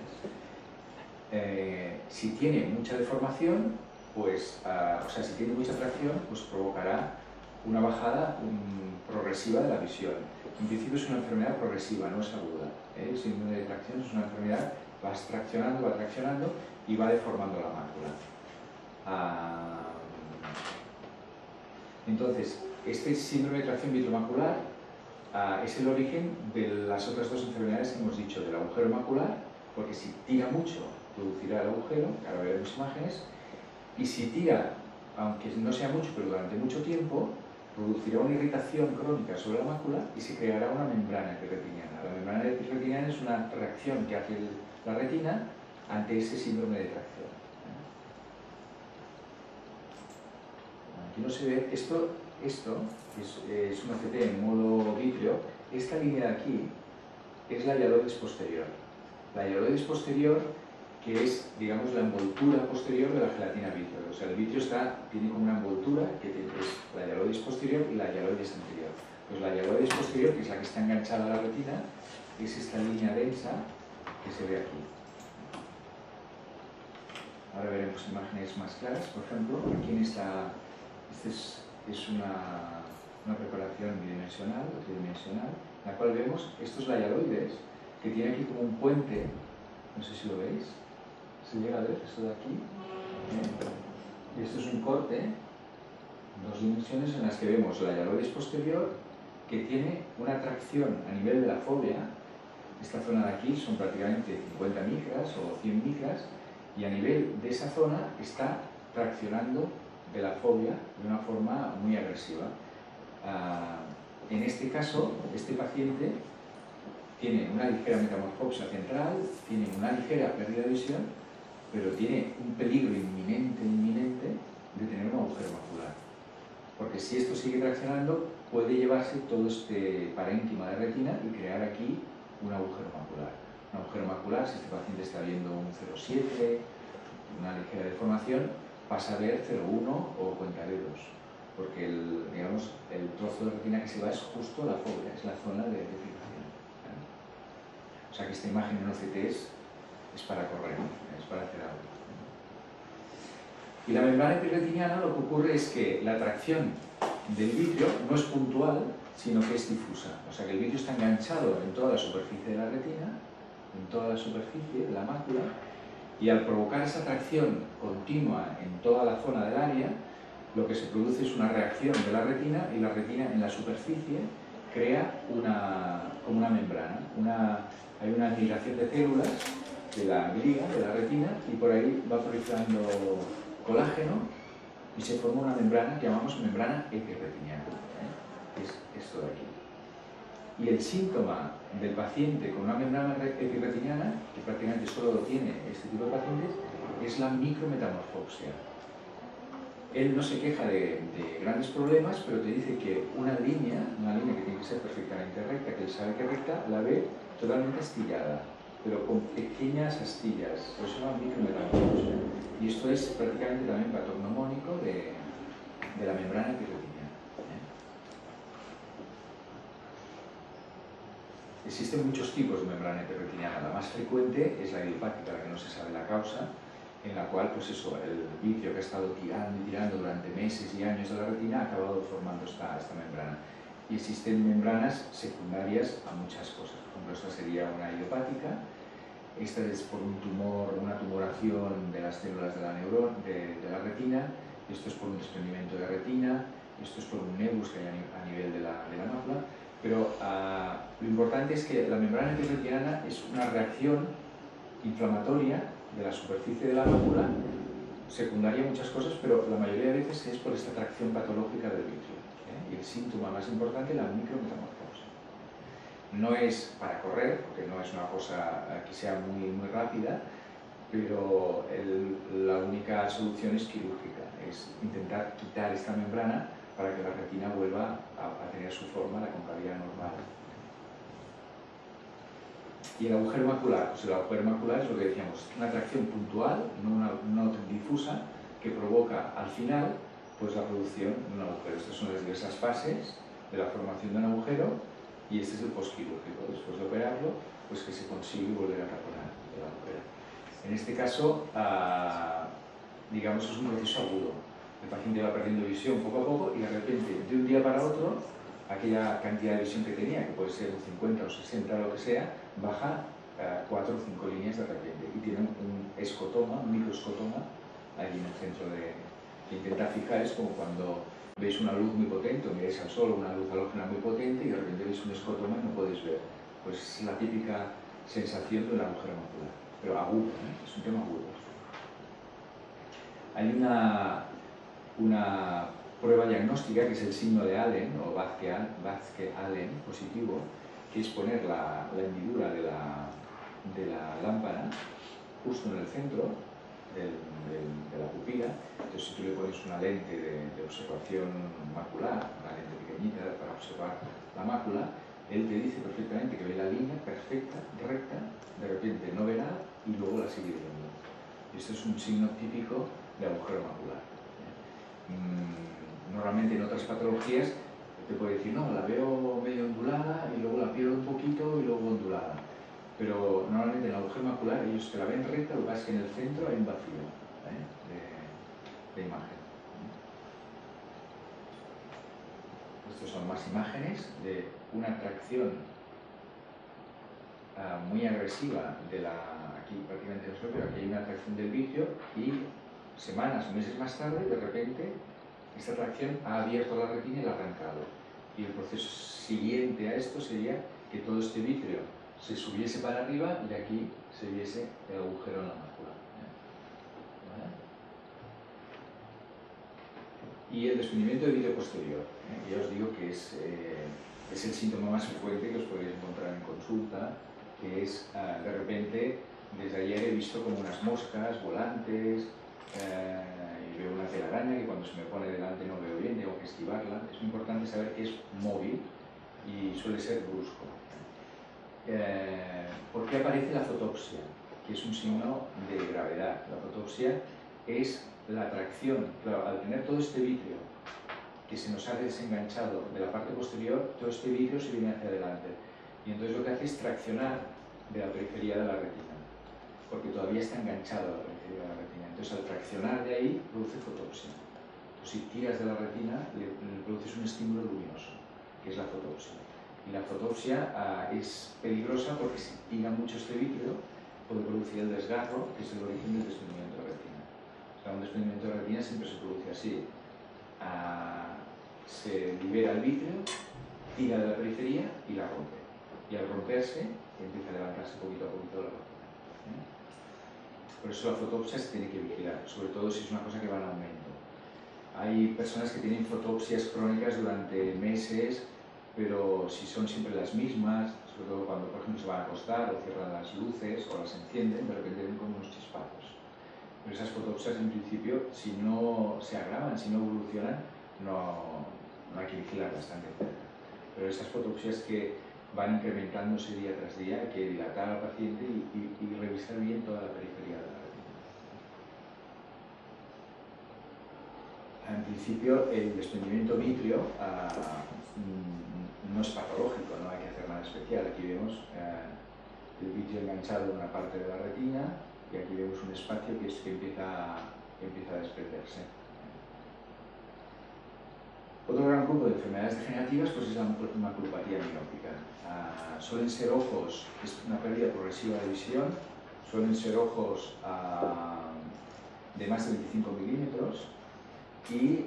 Si tiene mucha deformación, pues, o sea, si tiene mucha tracción, pues provocará una bajada progresiva de la visión. En principio es una enfermedad progresiva, no es aguda. El síndrome de tracción es una enfermedad, vas traccionando y va deformando la mácula. Entonces, este síndrome de tracción vitromacular es el origen de las otras dos enfermedades que hemos dicho, del agujero macular, porque si tira mucho producirá el agujero, que ahora veremos imágenes, y si tira, aunque no sea mucho, pero durante mucho tiempo, producirá una irritación crónica sobre la mácula y se creará una membrana epirretiniana. La membrana epirretiniana es una reacción que hace la retina ante ese síndrome de tracción. Aquí no se ve, esto es un OCT en modo vítreo. Esta línea de aquí es la hialoides posterior. La hialoides posterior, que es, digamos, la envoltura posterior de la gelatina vítreo. O sea, el vítreo tiene como una envoltura que es la hialoides posterior y la hialoides anterior. Pues la hialoides posterior, que es la que está enganchada a la retina, es esta línea densa que se ve aquí. Ahora veremos imágenes más claras. Por ejemplo, aquí en esta es una preparación bidimensional o tridimensional, en la cual vemos, esto es la hialoides, que tiene aquí como un puente, no sé si lo veis, se llega a ver esto de aquí, y esto es un corte, dos dimensiones en las que vemos la hialoides posterior, que tiene una tracción a nivel de la fóvea. Esta zona de aquí son prácticamente 50 micras o 100 micras, y a nivel de esa zona está traccionando de la fóvea de una forma muy agresiva. En este caso, este paciente tiene una ligera metamorfopsia central, tiene una ligera pérdida de visión, pero tiene un peligro inminente de tener un agujero macular. Porque si esto sigue traccionando, puede llevarse todo este parénquima de retina y crear aquí un agujero macular. Un agujero macular, si este paciente está viendo un 0,7, una ligera deformación, pasa a ver 0,1 o cuentadedos, porque el trozo de retina que se va es justo la fóvea, es la zona de fijación. O sea que esta imagen en OCT es para correr, es para hacer algo. Y la membrana epirretiniana, lo que ocurre es que la tracción del vitrio no es puntual, sino que es difusa. O sea que el vitrio está enganchado en toda la superficie de la retina, en toda la superficie de la mácula, y al provocar esa tracción continua en toda la zona del área, lo que se produce es una reacción de la retina, y la retina en la superficie crea como una membrana. Hay una migración de células de la gliga, de la retina, y por ahí va proliferando colágeno y se forma una membrana que llamamos membrana epirretiniana, que es esto de aquí. Y el síntoma del paciente con una membrana epirretiniana, que prácticamente solo lo tiene este tipo de pacientes, es la micrometamorfopsia. Él no se queja de grandes problemas, pero te dice que una línea que tiene que ser perfectamente recta, que él sabe que es recta, la ve totalmente astillada, pero con pequeñas astillas. Eso se llama micrometamorfopsia. Y esto es prácticamente también patognomónico de la membrana epirretiniana. Existen muchos tipos de membrana epirretiniana. La más frecuente es la idiopática, la que no se sabe la causa, en la cual, pues eso, el vitrio que ha estado tirando y tirando durante meses y años de la retina ha acabado formando esta membrana. Y existen membranas secundarias a muchas cosas. Por ejemplo, esta sería una idiopática. Esta es por un tumor, una tumoración de las células de la retina. Esto es por un desprendimiento de retina. Esto es por un nebus que hay a nivel de la mácula. Pero lo importante es que la membrana epirretiniana es una reacción inflamatoria de la superficie de la mácula, secundaria a muchas cosas, pero la mayoría de veces es por esta tracción patológica del vitrio. Y el síntoma más importante, la micrometamorfosis. No es para correr, porque no es una cosa que sea muy rápida, pero la única solución es quirúrgica, es intentar quitar esta membrana para que la retina vuelva a tener su forma, la concavidad normal. Y el agujero macular, pues el agujero macular es lo que decíamos, una tracción puntual, no difusa, que provoca al final pues la producción de un agujero. Estas son las diversas fases de la formación de un agujero, y este es el postquirúrgico. Después de operarlo, pues que se consigue volver a taponar el agujero. En este caso, digamos, es un proceso agudo. El paciente va perdiendo visión poco a poco y de repente, de un día para otro, aquella cantidad de visión que tenía, que puede ser un 50 o 60 o lo que sea, baja 4 o 5 líneas de repente y tiene un escotoma, un microescotoma allí en el centro que intenta fijar. Es como cuando veis una luz muy potente o miráis al sol, una luz halógena muy potente y de repente veis un escotoma y no podéis ver. Pues es la típica sensación de un agujero macular, pero agudo, es un tema agudo. Hay una prueba diagnóstica que es el signo de Allen o Vazquez-Allen positivo, que es poner la hendidura de la lámpara justo en el centro de la pupila. Entonces, si tú le pones una lente de observación macular, una lente pequeñita para observar la mácula, él te dice perfectamente que ve la línea perfecta, recta, de repente no ve nada y luego la sigue viendo. Esto es un signo típico de agujero macular. Normalmente en otras patologías te puede decir, no, la veo medio ondulada y luego la pierdo un poquito y luego ondulada. Pero normalmente en el agujero macular ellos te la ven recta, lo que pasa es que en el centro hay un vacío de imagen. Estas son más imágenes de una tracción muy agresiva de aquí prácticamente no se ve, pero aquí hay una tracción del vitrio y semanas o meses más tarde, de repente, esta tracción ha abierto la retina y la ha arrancado. Y el proceso siguiente a esto sería que todo este vitrio se subiese para arriba y aquí se viese el agujero en la mácula. ¿Vale? Y el desprendimiento de vitrio posterior. Ya os digo que es el síntoma más frecuente que os podéis encontrar en consulta, que es de repente, desde ayer he visto como unas moscas volantes, y veo una telaraña que cuando se me pone delante no veo bien, tengo que esquivarla. Es muy importante saber que es móvil y suele ser brusco. ¿Por qué aparece la fotopsia? Que es un signo de gravedad. La fotopsia es la tracción. Claro, al tener todo este vitrio que se nos ha desenganchado de la parte posterior, todo este vitrio se viene hacia adelante. Y entonces lo que hace es traccionar de la periferia de la retina, porque todavía está enganchado a la periferia de la retina. Entonces al traccionar de ahí produce fotopsia. Pues si tiras de la retina le produces un estímulo luminoso, que es la fotopsia. Y la fotopsia es peligrosa porque si tira mucho este vitrio puede producir el desgarro, que es el origen del desprendimiento de retina. O sea, un desprendimiento de retina siempre se produce así. Se libera el vitrio, tira de la periferia y la rompe. Y al romperse empieza a levantarse poquito a poquito la retina. Por eso la fotopsia se tiene que vigilar, sobre todo si es una cosa que va en aumento. Hay personas que tienen fotopsias crónicas durante meses, pero si son siempre las mismas, sobre todo cuando por ejemplo se van a acostar o cierran las luces o las encienden, de repente ven como unos chispazos. Pero esas fotopsias en principio, si no se agravan, si no evolucionan, no hay que vigilarlas tan de cerca. Pero esas fotopsias que van incrementándose día tras día, hay que dilatar al paciente y revisar bien toda la periferia de la retina. En principio, el desprendimiento vitrio no es patológico, no hay que hacer nada especial. Aquí vemos el vitrio enganchado en una parte de la retina y aquí vemos un espacio que empieza a desprenderse. Otro gran grupo de enfermedades degenerativas pues es la maculopatía miópica. Suelen ser ojos, es una pérdida progresiva de visión, suelen ser ojos de más de 25 milímetros y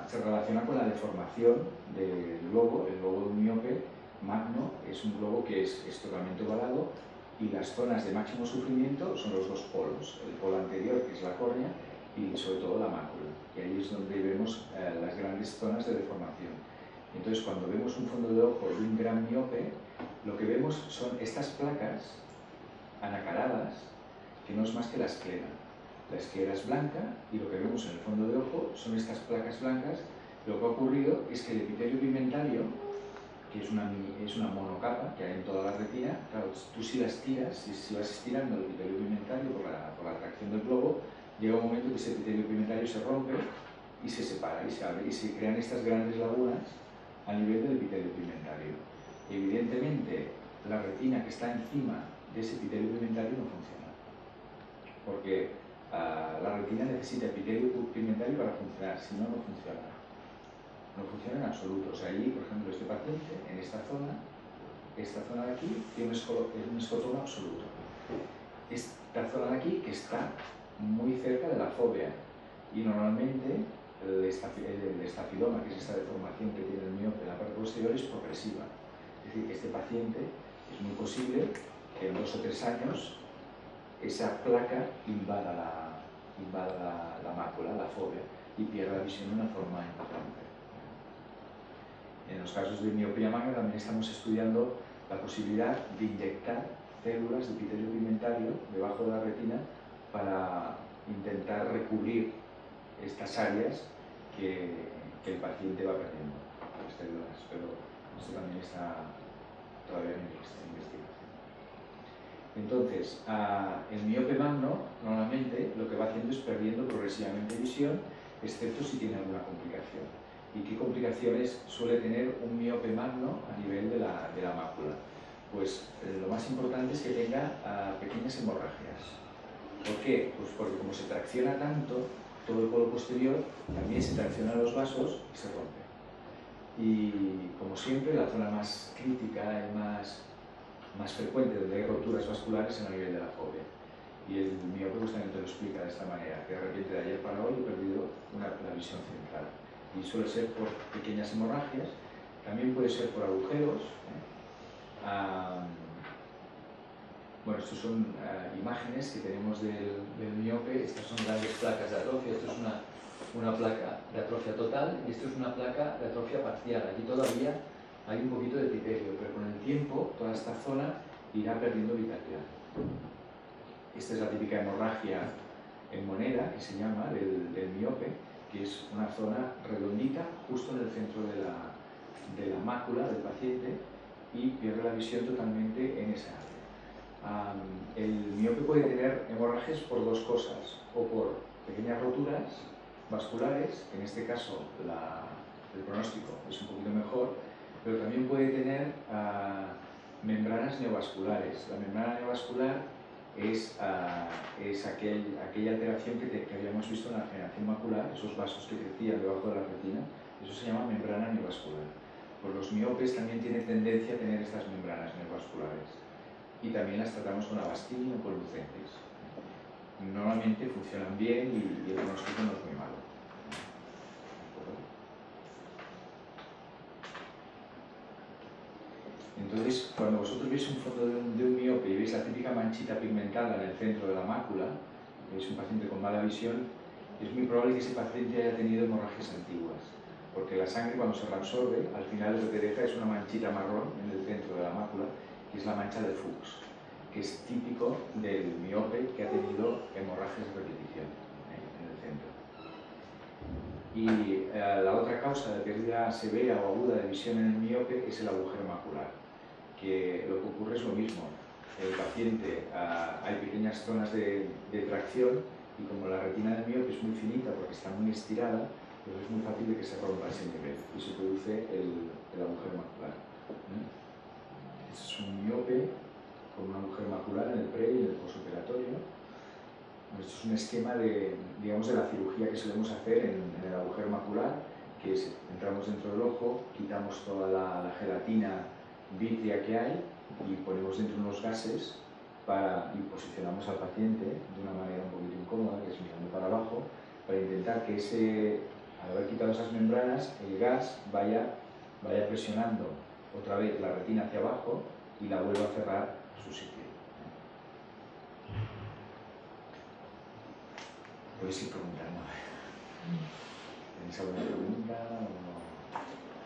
se relaciona con la deformación del globo. El globo de un miope magno es un globo que es totalmente ovalado y las zonas de máximo sufrimiento son los dos polos, el polo anterior, que es la córnea, y sobre todo la mácula, y ahí es donde vemos las grandes zonas de deformación. Entonces, cuando vemos un fondo de ojo de un gran miope, lo que vemos son estas placas anacaradas, que no es más que la esclera. La esclera es blanca y lo que vemos en el fondo de ojo son estas placas blancas. Lo que ha ocurrido es que el epitelio pigmentario, que es una monocapa que hay en toda la retina, claro, tú si las tiras, si vas estirando el epitelio pigmentario por la atracción del globo, llega un momento que ese epitelio pigmentario se rompe y se separa y se abre y se crean estas grandes lagunas a nivel del epitelio pigmentario. Evidentemente, la retina que está encima de ese epitelio pigmentario no funciona. porque la retina necesita epitelio pigmentario para funcionar, si no, no funciona. No funciona en absoluto. O sea, allí, por ejemplo, este paciente, en esta zona de aquí, tiene un escotoma absoluto. Esta zona de aquí, que está muy cerca de la fóvea, y normalmente el estafiloma, que es esta deformación que tiene el miope en la parte posterior, es progresiva. Es decir, que este paciente es muy posible que en 2 o 3 años esa placa invada la mácula, la fóvea, y pierda la visión de una forma importante. En los casos de miopía magra también estamos estudiando la posibilidad de inyectar células de epitelio pigmentario debajo de la retina para intentar recubrir estas áreas que el paciente va perdiendo, las células, pero esto también está todavía en investigación. Entonces, el miope magno normalmente lo que va haciendo es perdiendo progresivamente visión, excepto si tiene alguna complicación. ¿Y qué complicaciones suele tener un miope magno a nivel de la mácula? Pues lo más importante es que tenga pequeñas hemorragias. ¿Por qué? Pues porque como se tracciona tanto, todo el polo posterior también se tracciona los vasos y se rompe. Y como siempre, la zona más crítica y más frecuente donde hay roturas vasculares es a nivel de la fóvea. Y el miope justamente lo explica de esta manera, que de repente de ayer para hoy he perdido la visión central. Y suele ser por pequeñas hemorragias, también puede ser por agujeros. Bueno, estas son imágenes que tenemos del miope. Estas son grandes placas de atrofia. Esto es una placa de atrofia total y esto es una placa de atrofia parcial. Aquí todavía hay un poquito de epitelio, pero con el tiempo toda esta zona irá perdiendo vitalidad. Esta es la típica hemorragia en moneda, que se llama, del miope, que es una zona redondita justo en el centro de la mácula del paciente y pierde la visión totalmente en esa área. El miope puede tener hemorragias por 2 cosas, o por pequeñas roturas vasculares, en este caso el pronóstico es un poquito mejor, pero también puede tener membranas neovasculares. La membrana neovascular es aquella alteración que habíamos visto en la generación macular, esos vasos que crecían debajo de la retina, eso se llama membrana neovascular. Pues los miopes también tienen tendencia a tener estas membranas neovasculares y también las tratamos con Avastin o con Lucentis. Normalmente funcionan bien y el pronóstico no es muy malo. Entonces, cuando vosotros veis un fondo de un miope y veis la típica manchita pigmentada en el centro de la mácula, veis un paciente con mala visión, es muy probable que ese paciente haya tenido hemorragias antiguas, porque la sangre cuando se reabsorbe, al final lo que te deja es una manchita marrón en el centro de la mácula, que es la mancha de Fuchs, que es típico del miope que ha tenido hemorragias de repetición en el centro. Y la otra causa de pérdida severa o aguda de visión en el miope es el agujero macular, que lo que ocurre es lo mismo. El paciente, hay pequeñas zonas de tracción y como la retina del miope es muy finita porque está muy estirada, pues es muy fácil de que se rompa ese nivel y se produce el agujero macular. Este es un miope con un agujero macular en el pre y en el posoperatorio. Esto es un esquema de la cirugía que solemos hacer en el agujero macular, que es, entramos dentro del ojo, quitamos toda la gelatina vítrea que hay y ponemos dentro unos gases y posicionamos al paciente de una manera un poquito incómoda, que es mirando para abajo, para intentar que al haber quitado esas membranas, el gas vaya presionando otra vez la retina hacia abajo y la vuelva a cerrar a su sitio. Podéis ir preguntando. ¿Tenéis alguna pregunta?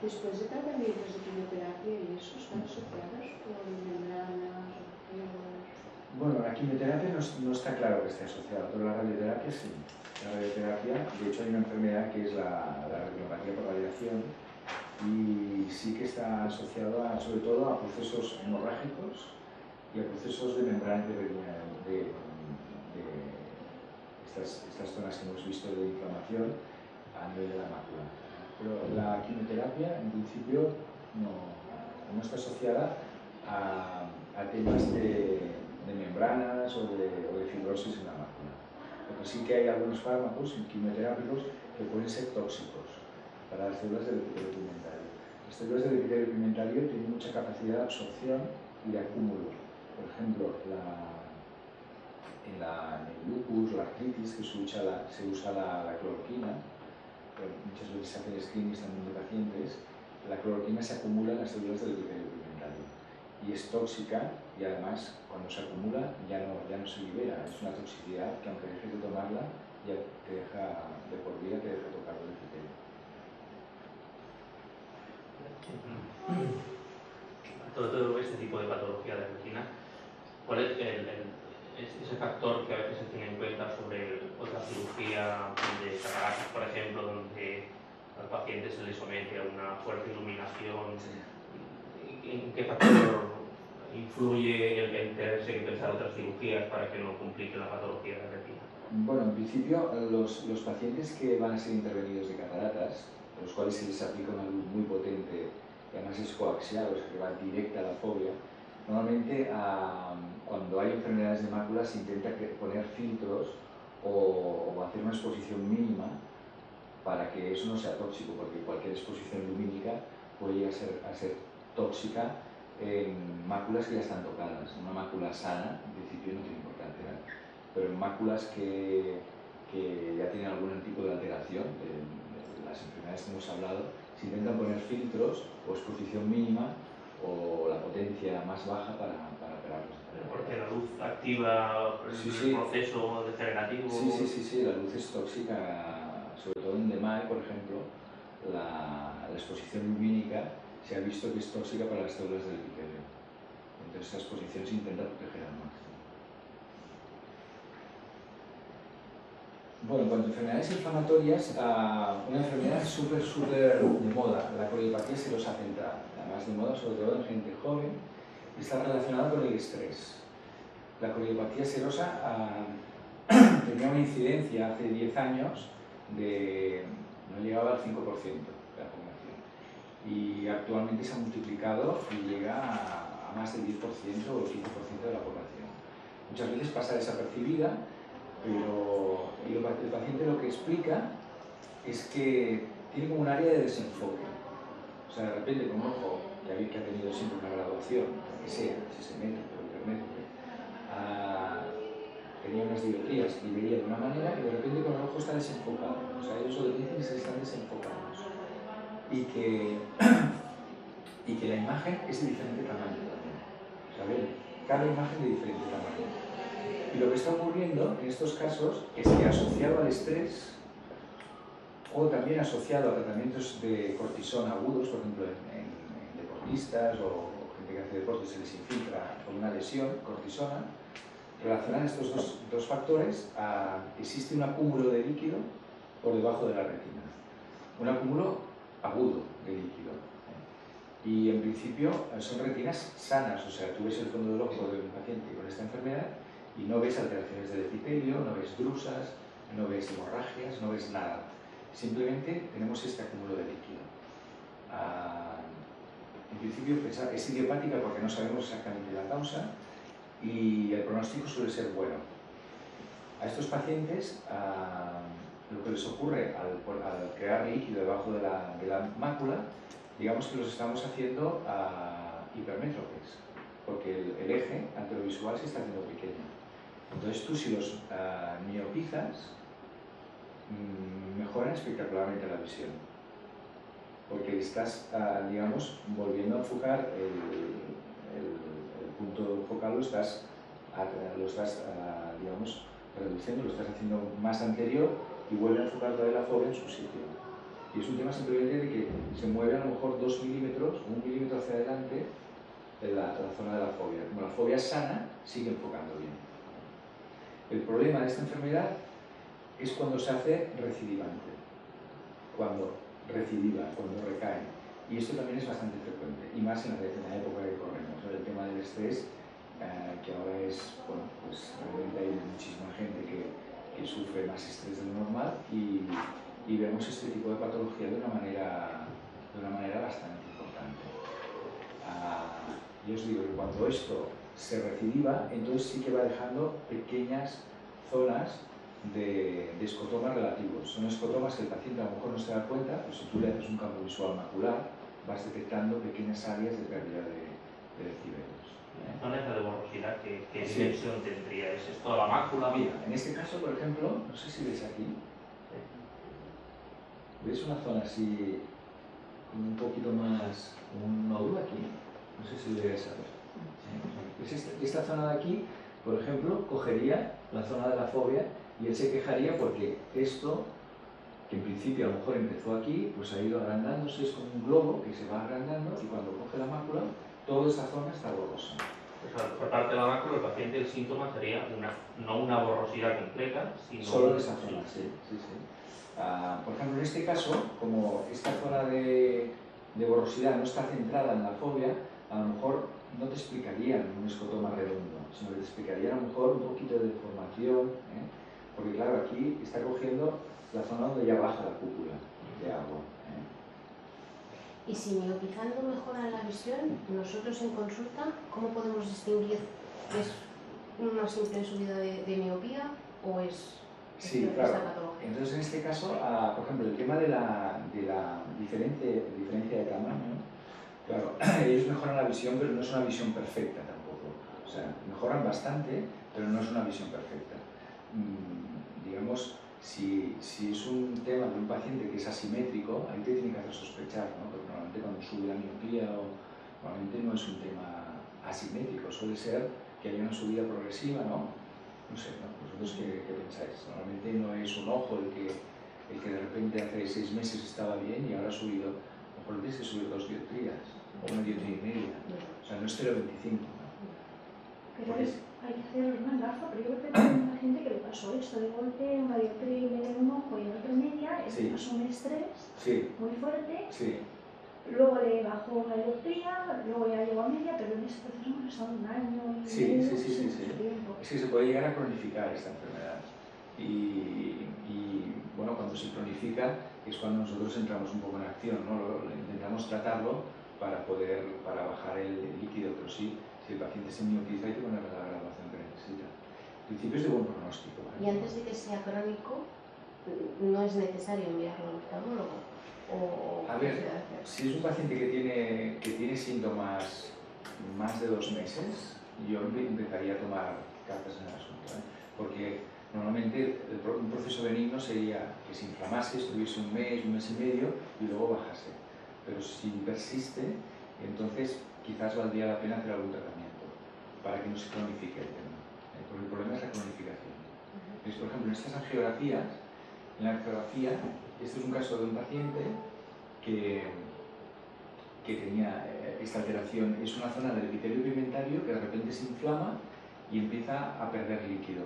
Después de tratamientos de quimioterapia y eso, ¿están asociados con membranas, agujeros? Bueno, la quimioterapia no está claro que esté asociada, pero la radioterapia sí. La radioterapia, de hecho hay una enfermedad que es la retinopatía por radiación y sí que está asociado sobre todo a procesos hemorrágicos y a procesos de membranas de retina, de estas zonas que hemos visto de inflamación a nivel de la mácula. Pero la quimioterapia, en principio, no está asociada a temas de membranas o de fibrosis en la mácula. Pero sí que hay algunos fármacos quimioterápicos que pueden ser tóxicos para las células del epitelio pigmentario. Las células del epitelio pigmentario tienen mucha capacidad de absorción y de acúmulo. Por ejemplo, en el lupus o la artritis, que se usa la cloroquina, muchas veces se hacen screenings también de pacientes, la cloroquina se acumula en las células del epitelio pigmentario y es tóxica, y además cuando se acumula ya no se libera. Es una toxicidad que aunque dejes de tomarla, ya te deja de por vida, te deja tocar el epitelio. Todo este tipo de patología de retina, ¿cuál es ese factor que a veces se tiene en cuenta sobre otra cirugía de cataratas, por ejemplo, donde al paciente se le somete a una fuerte iluminación? ¿En qué factor influye el tenerse que pensar otras cirugías para que no complique la patología de la retina? Bueno, en principio, los pacientes que van a ser intervenidos de cataratas, a los cuales se les aplica una luz muy potente, y además es coaxial, o sea que va directa a la fobia, normalmente cuando hay enfermedades de mácula se intenta poner filtros o hacer una exposición mínima para que eso no sea tóxico, porque cualquier exposición lumínica puede llegar a ser tóxica en máculas que ya están tocadas. Una mácula sana, en principio, no tiene importancia, ¿eh? Pero en máculas que ya tienen algún tipo de alteración, de las enfermedades que hemos hablado, se intentan poner filtros o exposición mínima o la potencia más baja para operarlos. Porque la luz activa el proceso degenerativo. Sí, la luz es tóxica, sobre todo en DMAE, por ejemplo, la exposición lumínica se ha visto que es tóxica para las células del epitelio. Entonces esta exposición se intenta proteger al máximo. Bueno, en cuanto a enfermedades inflamatorias, una enfermedad súper de moda, la coriopatía serosa central, además de moda sobre todo en gente joven, está relacionada con el estrés. La coriopatía serosa tenía una incidencia hace 10 años no llegaba al 5% de la población, y actualmente se ha multiplicado y llega a más del 10% o el 15% de la población. Muchas veces pasa desapercibida, pero el paciente lo que explica es que tiene como un área de desenfoque. O sea, de repente con un ojo que ha tenido siempre una graduación, que sea, si se mete o hipermétrope, tenía unas dioptrías y veía de una manera, y de repente con el ojo está desenfocado. O sea, ellos lo dicen que se están desenfocados. Y que la imagen es de diferente tamaño también. O sea, ven, cada imagen de diferente tamaño. Y lo que está ocurriendo en estos casos es que asociado al estrés, o también asociado a tratamientos de cortisona agudos, por ejemplo en deportistas o gente que hace deporte, se les infiltra por una lesión, cortisona, relacionan estos dos factores, existe un acúmulo de líquido por debajo de la retina. Un acúmulo agudo de líquido. Y en principio son retinas sanas, o sea, tú ves el fondo del ojo de un paciente con esta enfermedad y no ves alteraciones del epitelio, no ves drusas, no ves hemorragias, no ves nada. Simplemente tenemos este acúmulo de líquido. En principio es idiopática porque no sabemos exactamente la causa y el pronóstico suele ser bueno. A estos pacientes lo que les ocurre al crear líquido debajo de la mácula, digamos que los estamos haciendo hipermétropes, porque el eje anterovisual se está haciendo pequeño. Entonces tú, si los miopizas, mejoran espectacularmente la visión, porque estás, digamos, volviendo a enfocar el punto focal, lo estás digamos, reduciendo, lo estás haciendo más anterior y vuelve a enfocar toda la fobia en su sitio. Y es un tema simplemente de que se mueve a lo mejor 2 milímetros o 1 milímetro hacia adelante en la zona de la fobia. Como la fobia es sana, sigue enfocando bien. El problema de esta enfermedad es cuando se hace recidivante, cuando recae. Y esto también es bastante frecuente, y más en la época que corremos. El tema del estrés, que ahora es, bueno, pues realmente hay muchísima gente que sufre más estrés de lo normal y vemos este tipo de patología de una manera bastante importante. Yo os digo que cuando esto se recidiva, entonces sí que va dejando pequeñas zonas de escotomas relativos. Son escotomas que el paciente a lo mejor no se da cuenta, pero si tú le haces un campo visual macular, vas detectando pequeñas áreas de pérdida de decibelios. ¿No es de borrosidad? ¿Qué Sí. dimensión tendría? ¿Es toda la mácula? Mira, en este caso, por ejemplo, no sé si ves aquí, ¿ves una zona así, como un poquito más, como un nódulo aquí? No sé si lo debes saber. Pues esta zona de aquí, por ejemplo, cogería la zona de la fobia y él se quejaría porque esto, que en principio a lo mejor empezó aquí, pues ha ido agrandándose, es como un globo que se va agrandando y cuando coge la mácula, toda esa zona está borrosa. O sea, por parte de la mácula, el paciente, el síntoma sería no una borrosidad completa, sino... Solo de esa zona, sí. Por ejemplo, en este caso, como esta zona de borrosidad no está centrada en la fobia, a lo mejor no te explicarían un escotoma redondo, sino que te explicarían a lo mejor un poquito de deformación, porque claro, aquí está cogiendo la zona donde ya baja la cúpula de agua. Y si miopizando mejora la visión, nosotros en consulta, ¿cómo podemos distinguir que es una simple subida de miopía o es Sí, esta claro. patología? Entonces, en este caso, por ejemplo, el tema de la diferencia de tamaño, claro, ellos mejoran la visión, pero no es una visión perfecta tampoco. O sea, mejoran bastante, pero no es una visión perfecta. Digamos, si es un tema de un paciente que es asimétrico, ahí te tiene que hacer sospechar, ¿no? Porque normalmente cuando sube la miopía, normalmente no es un tema asimétrico, suele ser que haya una subida progresiva, ¿no? No sé, ¿no? ¿Vosotros qué pensáis? Normalmente no es un ojo el que de repente hace 6 meses estaba bien y ahora ha subido, a lo mejor tienes que subir 2 dioptrías, o 1 dioptría y media, o sea, no es 0,25, ¿no? Pero hay que hacer una gafa, pero yo creo que tengo una gente que le pasó esto, de golpe una dioptría y media en un ojo y en otro media, le pasó un estrés muy fuerte, luego le bajó una dioptría, luego ya llegó a media, pero en ese proceso hemos estado 1 año y medio, mucho tiempo. Es que se puede llegar a cronificar esta enfermedad y bueno, cuando se cronifica es cuando nosotros entramos un poco en acción, ¿no? Intentamos tratarlo para bajar el líquido, pero sí, si el paciente se miopiza hay que ponerle la graduación que necesita. En principio es de buen pronóstico. Y antes de que sea crónico, ¿no es necesario enviarlo al oftalmólogo? A ver, si es un paciente que tiene síntomas más de 2 meses, yo empezaría a tomar cartas en el asunto, porque normalmente un proceso benigno sería que se inflamase, estuviese 1 mes, 1 mes y medio y luego bajase. Pero si persiste, entonces quizás valdría la pena hacer algún tratamiento para que no se cronifique el tema, porque el problema es la cronificación. Entonces, por ejemplo, en estas angiografías, este es un caso de un paciente que tenía esta alteración. Es una zona del epitelio pigmentario que de repente se inflama y empieza a perder líquido.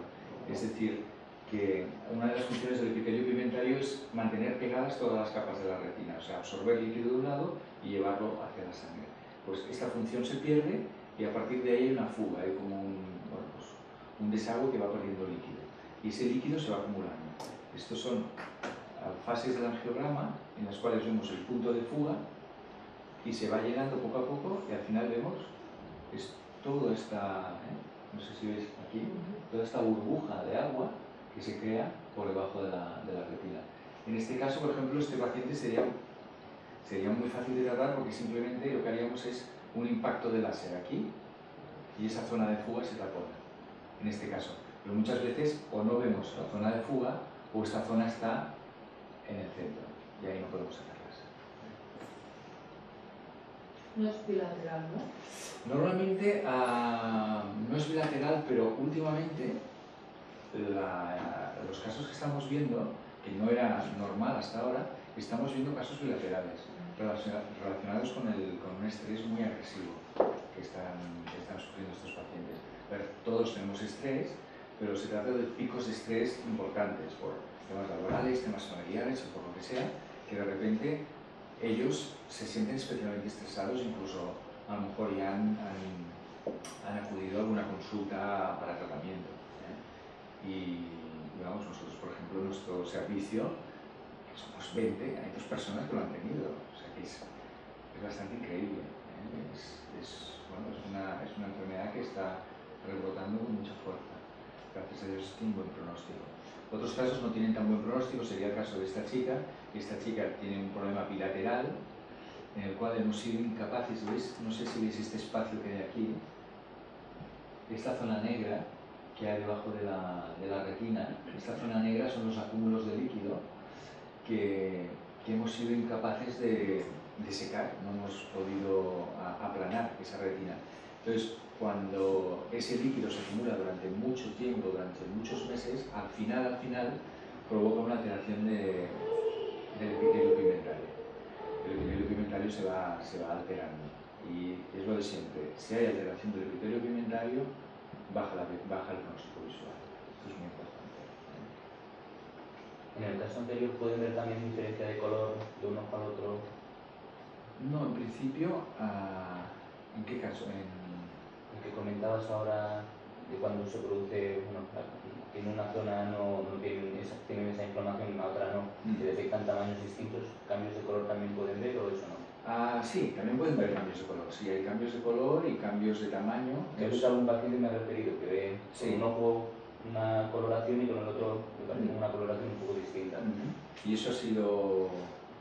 Es decir, que una de las funciones del epitelio pigmentario es mantener pegadas todas las capas de la retina, o sea, absorber líquido de un lado y llevarlo hacia la sangre. Pues esta función se pierde y a partir de ahí hay una fuga, hay como un desagüe que va perdiendo líquido. Y ese líquido se va acumulando. Estos son fases del angiograma en las cuales vemos el punto de fuga y se va llenando poco a poco y al final vemos toda esta, no sé si veis aquí, toda esta burbuja de agua que se crea por debajo de la retina. En este caso, por ejemplo, este paciente sería muy fácil de tratar porque simplemente lo que haríamos es un impacto de láser aquí y esa zona de fuga se tapona, en este caso. Pero muchas veces o no vemos la zona de fuga o esta zona está en el centro y ahí no podemos sacarlas. No es bilateral, ¿no? Normalmente no es bilateral, pero últimamente los casos que estamos viendo, que no era normal hasta ahora, estamos viendo casos bilaterales relacionados con un estrés muy agresivo que están sufriendo estos pacientes. A ver, todos tenemos estrés, pero se trata de picos de estrés importantes por temas laborales, temas familiares o por lo que sea, que de repente ellos se sienten especialmente estresados, incluso a lo mejor ya han acudido a alguna consulta para tratamiento. Y vamos, nosotros, por ejemplo, en nuestro servicio, somos 20, hay 2 personas que lo han tenido, o sea que es bastante increíble. Es una enfermedad que está rebrotando con mucha fuerza. Gracias a Dios tiene un buen pronóstico. Otros casos no tienen tan buen pronóstico, sería el caso de esta chica. Esta chica tiene un problema bilateral en el cual hemos sido incapaces, ¿veis? No sé si veis este espacio que hay aquí, esta zona negra que hay debajo de la retina. Esta zona negra son los acúmulos de líquido que hemos sido incapaces de secar, no hemos podido aplanar esa retina. Entonces, cuando ese líquido se acumula durante mucho tiempo, durante muchos meses, al final provoca una alteración del epitelio pigmentario. El epitelio pigmentario se va alterando y es lo de siempre. Si hay alteración del epitelio pigmentario, baja el pronóstico visual. Esto es muy importante. En el caso anterior, ¿pueden ver también diferencia de color de un ojo al otro? No, en principio, ¿en qué caso? El que comentabas ahora de cuando se produce, bueno, en una zona no tienen esa inflamación, en la otra no, se detectan tamaños distintos, ¿cambios de color también pueden ver o eso no? Sí, también pueden ver cambios de color. Sí, hay cambios de color y cambios de tamaño. Que a algún paciente me ha referido que ve con un ojo una coloración y con el otro me parece una coloración un poco distinta. Y eso ha sido...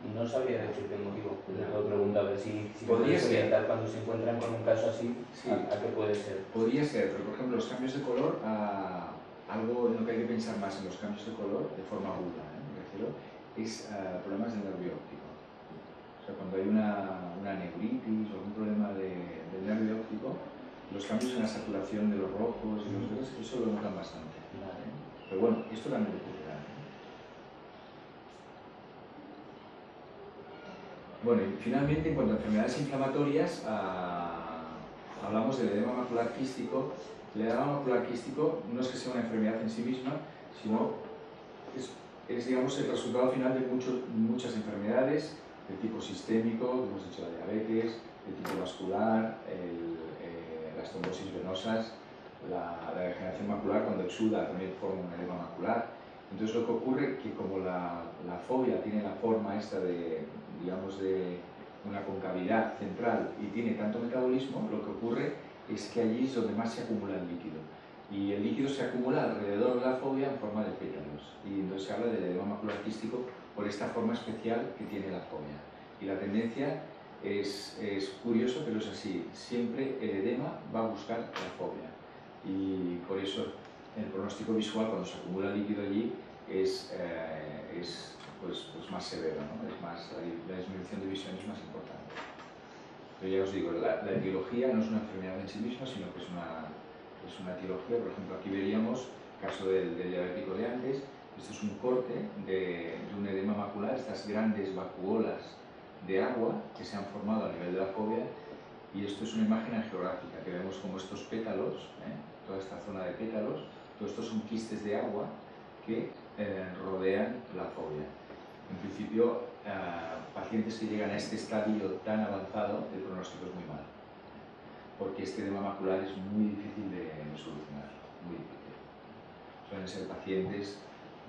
No sabría decirte el motivo, pero te pregunto a ver si podría ser orientar cuando se encuentran con un caso así, sí. ¿A qué puede ser? Podría ser, pero por ejemplo los cambios de color, algo en lo que hay que pensar más en los cambios de color, de forma aguda, me refiero, es problemas del nervio óptico. O sea, cuando hay una neuritis o algún problema del nervio óptico, los cambios en la saturación de los rojos y los verdes, eso lo notan bastante. Pero bueno, esto también ocurrirá. Bueno, y finalmente, en cuanto a enfermedades inflamatorias, hablamos del edema macular quístico. El edema macular quístico no es que sea una enfermedad en sí misma, sino es digamos, el resultado final de muchas enfermedades de tipo sistémico, hemos dicho la diabetes, de tipo vascular, las trombosis venosas, la degeneración macular cuando exuda también forma un edema macular. Entonces lo que ocurre es que como la fobia tiene la forma esta de, digamos, de una concavidad central y tiene tanto metabolismo, lo que ocurre es que allí es donde más se acumula el líquido. Y el líquido se acumula alrededor de la fobia en forma de pétalos. Y entonces se habla del edema macular quístico por esta forma especial que tiene la fobia. Y la tendencia es curioso, pero es así. Siempre el edema va a buscar la fobia. Y por eso el pronóstico visual, cuando se acumula líquido allí, es más severo, ¿no? La disminución de visión es más importante. Pero ya os digo, la etiología no es una enfermedad en sí misma, sino que es una etiología. Por ejemplo, aquí veríamos el caso del diabético de antes. Esto es un corte de un edema macular, estas grandes vacuolas de agua que se han formado a nivel de la fóvea. Y esto es una imagen angiográfica, que vemos como estos pétalos, toda esta zona de pétalos, todos estos son quistes de agua que rodean la fóvea. En principio, pacientes que llegan a este estadio tan avanzado, el pronóstico es muy malo, porque este edema macular es muy difícil de solucionar, muy difícil. Suelen ser pacientes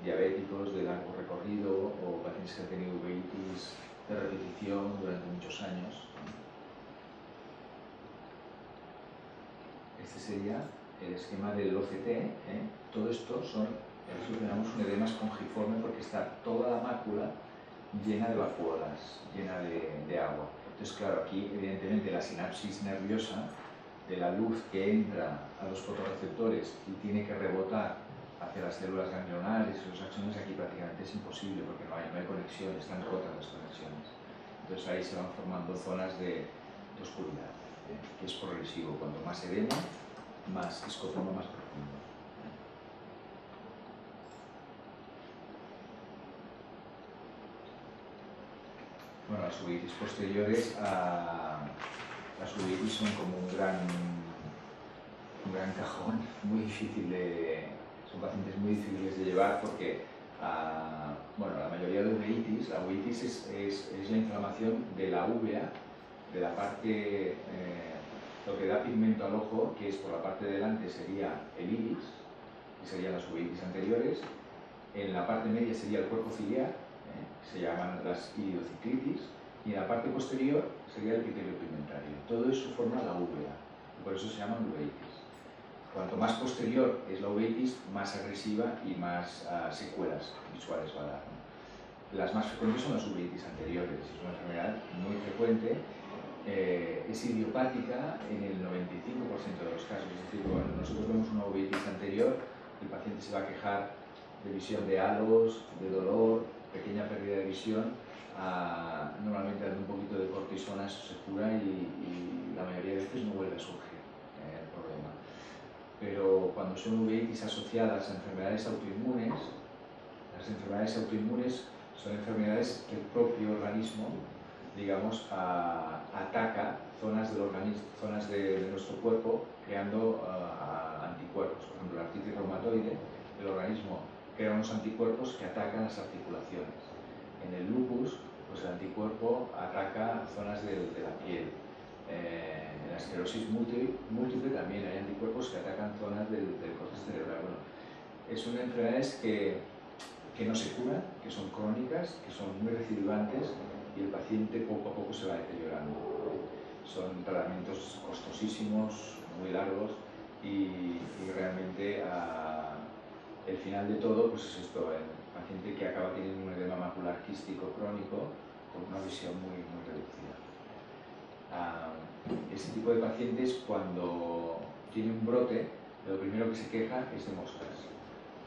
diabéticos de largo recorrido o pacientes que han tenido uveitis de repetición durante muchos años. Este sería el esquema del OCT. Todo esto son, eso llamamos un edema espongiforme porque está toda la mácula llena de vacuolas, llena de agua. Entonces, claro, aquí evidentemente la sinapsis nerviosa de la luz que entra a los fotorreceptores y tiene que rebotar hacia las células ganglionares y los axones, aquí prácticamente es imposible porque no hay conexión, están rotas las conexiones. Entonces ahí se van formando zonas de oscuridad, que es progresivo. Cuanto más edema, más escotoma más profundo. Bueno, las uveitis posteriores las uveitis son como un gran cajón, muy difícil son pacientes muy difíciles de llevar porque bueno, la mayoría de uveitis, la uveitis es la inflamación de la uvea, de la parte, lo que da pigmento al ojo, que es por la parte de delante sería el iris, que serían las uveitis anteriores, en la parte media sería el cuerpo ciliar, se llaman las iridociclitis, y en la parte posterior sería el epitelio pigmentario. Todo eso forma la uvea, y por eso se llaman uveitis. Cuanto más posterior es la uveitis, más agresiva y más secuelas visuales va a dar, ¿no? Las más frecuentes son las uveitis anteriores, es una enfermedad muy frecuente, es idiopática en el 95% de los casos. Es decir, cuando nosotros vemos una uveitis anterior, el paciente se va a quejar de visión de halos, de dolor, pequeña pérdida de visión, normalmente dando un poquito de cortisona, eso se cura y la mayoría de veces no vuelve a surgir el problema. Pero cuando son uveitis asociadas a enfermedades autoinmunes, las enfermedades autoinmunes son enfermedades que el propio organismo, digamos, ataca zonas de nuestro cuerpo creando anticuerpos. Por ejemplo, la artritis reumatoide, el organismo crea unos anticuerpos que atacan las articulaciones. En el lupus, pues el anticuerpo ataca zonas de la piel. En la esclerosis múltiple también hay anticuerpos que atacan zonas del corte cerebral. Bueno, son enfermedades que no se curan, que son crónicas, que son muy recidivantes y el paciente poco a poco se va deteriorando. Son tratamientos costosísimos, muy largos y realmente el final de todo pues es esto, el paciente que acaba teniendo un edema macular quístico crónico con una visión muy, muy reducida. Ese tipo de pacientes, cuando tiene un brote, lo primero que se queja es de moscas,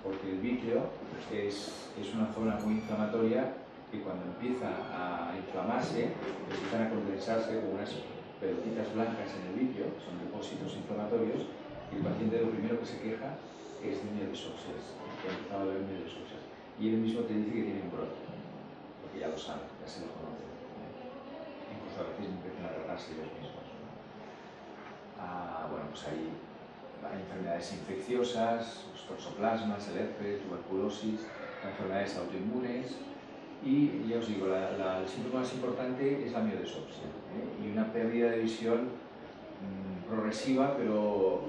porque el vítreo es una zona muy inflamatoria que cuando empieza a inflamarse, empiezan a condensarse como unas pelotitas blancas en el vítreo, son depósitos inflamatorios, y el paciente lo primero que se queja es de mieles óseas, que ha empezado a ver mieles óseas. Y él mismo te dice que tiene un brote, porque ya lo sabe, ya se lo conoce. Incluso a veces empiezan a tratarse ellos mismos, ¿no? Bueno, pues hay enfermedades infecciosas, toxoplasmas, el herpes, tuberculosis, enfermedades autoinmunes y ya os digo, el síntoma más importante es la miodesopsia, y una pérdida de visión progresiva, pero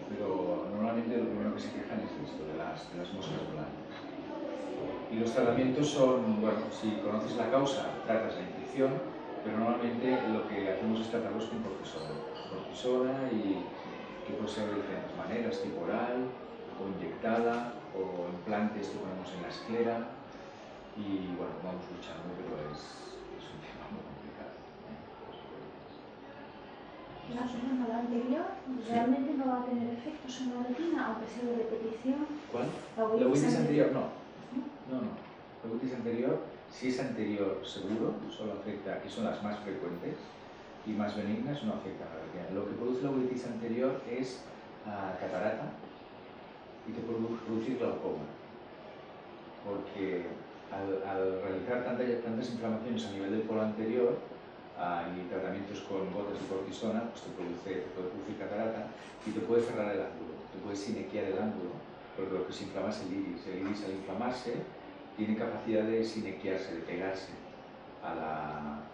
normalmente lo primero que se quejan es esto, de las moscas blancas. Y los tratamientos son, bueno, si conoces la causa, tratas la infección, pero normalmente lo que hacemos es tratarlos con cortisona y que puede ser de diferentes maneras, tipo oral o inyectada o implantes que ponemos en la esclera y bueno, vamos luchando, pero es un tema muy complicado. La anterior realmente no va a tener efectos en la retina, aunque sea de repetición. ¿Cuál? La uveitis anterior no. La uveitis anterior, si es anterior seguro, solo afecta, que son las más frecuentes y más benignas, no afecta a la retina. Lo que produce la uveitis anterior es catarata y te puede producir glaucoma, porque al realizar tantas inflamaciones a nivel del polo anterior y tratamientos con gotas de cortisona, pues te puede producir catarata y te puede cerrar el ángulo, te puede sinequiar el ángulo, porque lo que se inflama es el iris. El iris, al inflamarse, tiene capacidad de sinequiarse, de pegarse.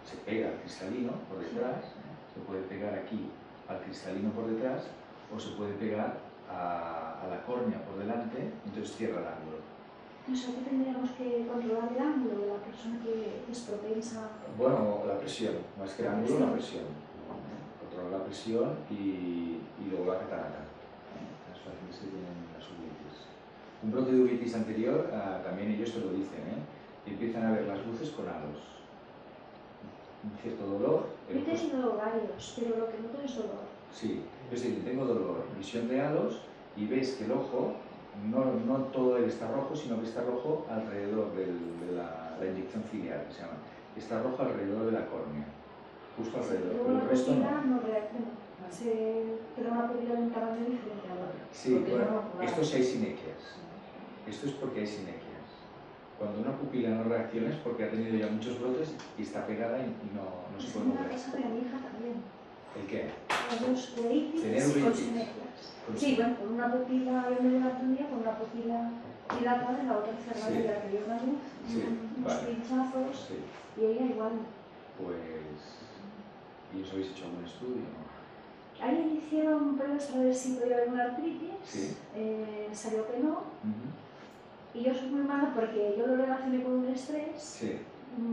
Se pega al cristalino por detrás, se puede pegar aquí al cristalino por detrás o se puede pegar a la córnea por delante, entonces cierra el ángulo. O sea, que tendríamos que controlar el ángulo de la persona que es propensa. Bueno, la presión, más que el ángulo, la presión. Controlar la presión y luego la catarata. Las pacientes que tienen las uveitis. Un brote de uveitis anterior, también ellos te lo dicen, empiezan a ver las luces con halos. Un cierto dolor. Yo he tenido varios, pero lo que noto es dolor. Sí, es decir, tengo dolor, visión de halos y ves que el ojo, no todo él está rojo, sino que está rojo alrededor de la inyección ciliar, que se llama. Está rojo alrededor de la córnea, justo alrededor, pero el resto no. Pero una pupila de un tamaño diferente a la otra. Sí, bueno, esto sí hay sinequias. Esto es porque hay sinequias. Cuando una pupila no reacciona es porque ha tenido ya muchos brotes y está pegada y no se puede mover. Eso me mi hija también. ¿El qué? Los uveitis con sinequias. Sí, bueno, con una pupila, yo me levanto un día con una pupila dilatada y la otra cerrada y la que dio una luz, unos pinchazos y ella igual. Pues, ¿y os habéis hecho algún estudio? Ahí me hicieron pruebas para ver si podía haber una artritis, salió que no. Y yo soy muy mala porque yo lo relacioné con un estrés,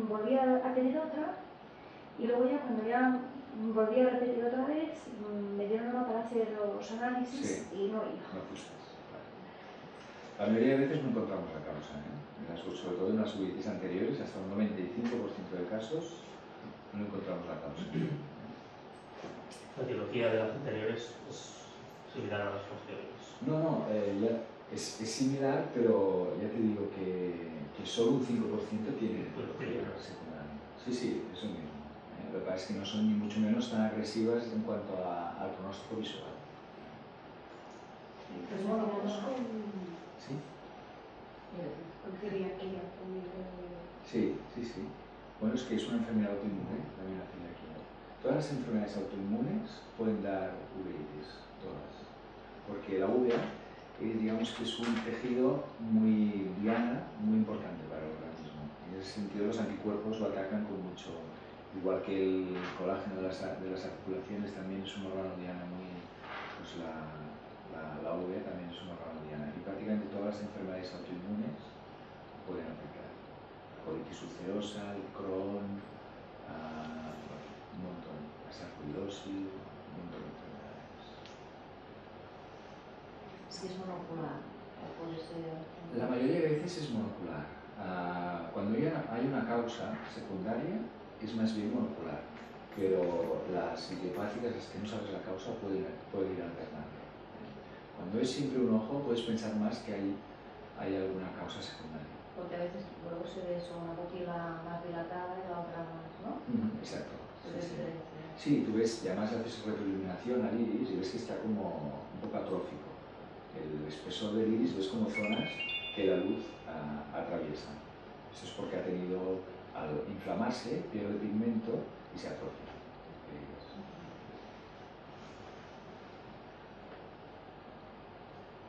volví a tener otra Y luego ya cuando ya volví a repetir otra vez, me dieron una para hacer los análisis y no iba. No pusiste. La mayoría de veces no encontramos la causa, sobre todo en las uvitis anteriores, hasta un 95% de casos no encontramos la causa. La etiología de las anteriores es similar a las posteriores. No, es similar, pero ya te digo que solo un 5% tiene etiología secundaria. Sí, eso mismo. Lo que pasa es que no son ni mucho menos tan agresivas en cuanto al pronóstico visual. Pues bueno, ¿Sí? Con celiaquía también. Sí. Bueno, es que es una enfermedad autoinmune, también la celiaquía. Todas las enfermedades autoinmunes pueden dar uveitis, todas. Porque la uvea, digamos que es un tejido muy diana, muy importante para el organismo. En ese sentido, los anticuerpos lo atacan con mucho. Igual que el colágeno de las articulaciones también es un órgano diana muy. Pues la uvea también es un órgano diana. Y prácticamente todas las enfermedades autoinmunes pueden afectar. Colitis ulcerosa, el Crohn, un montón. La sarcoidosis, un montón de enfermedades. Si es monocular, puede ser. La mayoría de veces es monocular. Cuando hay una causa secundaria, es más bien monocular. Pero las idiopáticas, las que no sabes la causa, pueden ir alternando. Cuando es siempre un ojo, puedes pensar más que hay alguna causa secundaria. Porque a veces luego se ve eso, una pupila más dilatada y la otra más, ¿no? Exacto. Sí, tú ves, y además haces retroiluminación al iris y ves que está como un poco atrófico. El espesor del iris ves como zonas que la luz atraviesa. Eso es porque ha tenido, al inflamarse, pierde pigmento y se atrofia.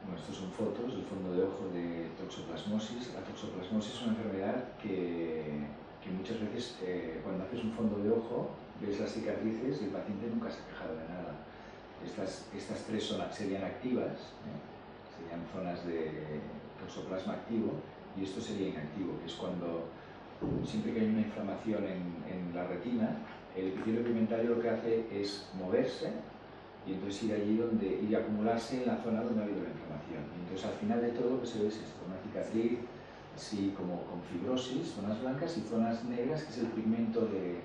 Bueno, estos son fotos del fondo de ojo de toxoplasmosis. La toxoplasmosis es una enfermedad que muchas veces, cuando haces un fondo de ojo, ves las cicatrices y el paciente nunca se ha quejado de nada. Estas tres serían activas, serían zonas de toxoplasma activo, y esto sería inactivo, que es cuando, siempre que hay una inflamación en la retina, el epitelio pigmentario lo que hace es moverse y entonces ir a acumularse en la zona donde ha habido la inflamación. Y entonces al final de todo lo que se ve es esto, una cicatriz así como con fibrosis, zonas blancas y zonas negras, que es el pigmento de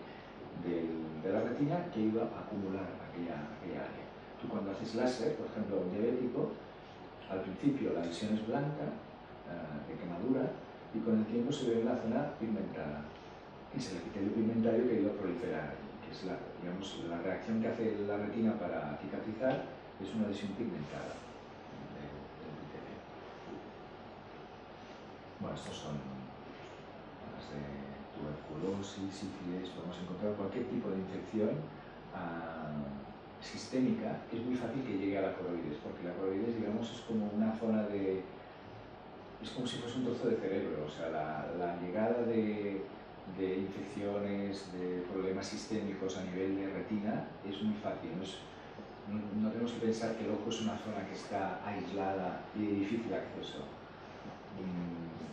la retina que iba a acumular aquella área. Tú cuando haces láser, por ejemplo, a un diabético, al principio la visión es blanca, de quemadura, y con el tiempo se ve la zona pigmentada. Es el epitelio pigmentario que ha ido a proliferar, que es la reacción que hace la retina para cicatrizar, es una lesión pigmentada del epitelio. Bueno, estos son las de tuberculosis, sífilis, podemos encontrar cualquier tipo de infección sistémica. Es muy fácil que llegue a la coroides, porque la coroides, digamos, es como una zona de... es como si fuese un trozo de cerebro, o sea, la llegada de infecciones, de problemas sistémicos a nivel de retina es muy fácil. No tenemos que pensar que el ojo es una zona que está aislada y de difícil acceso.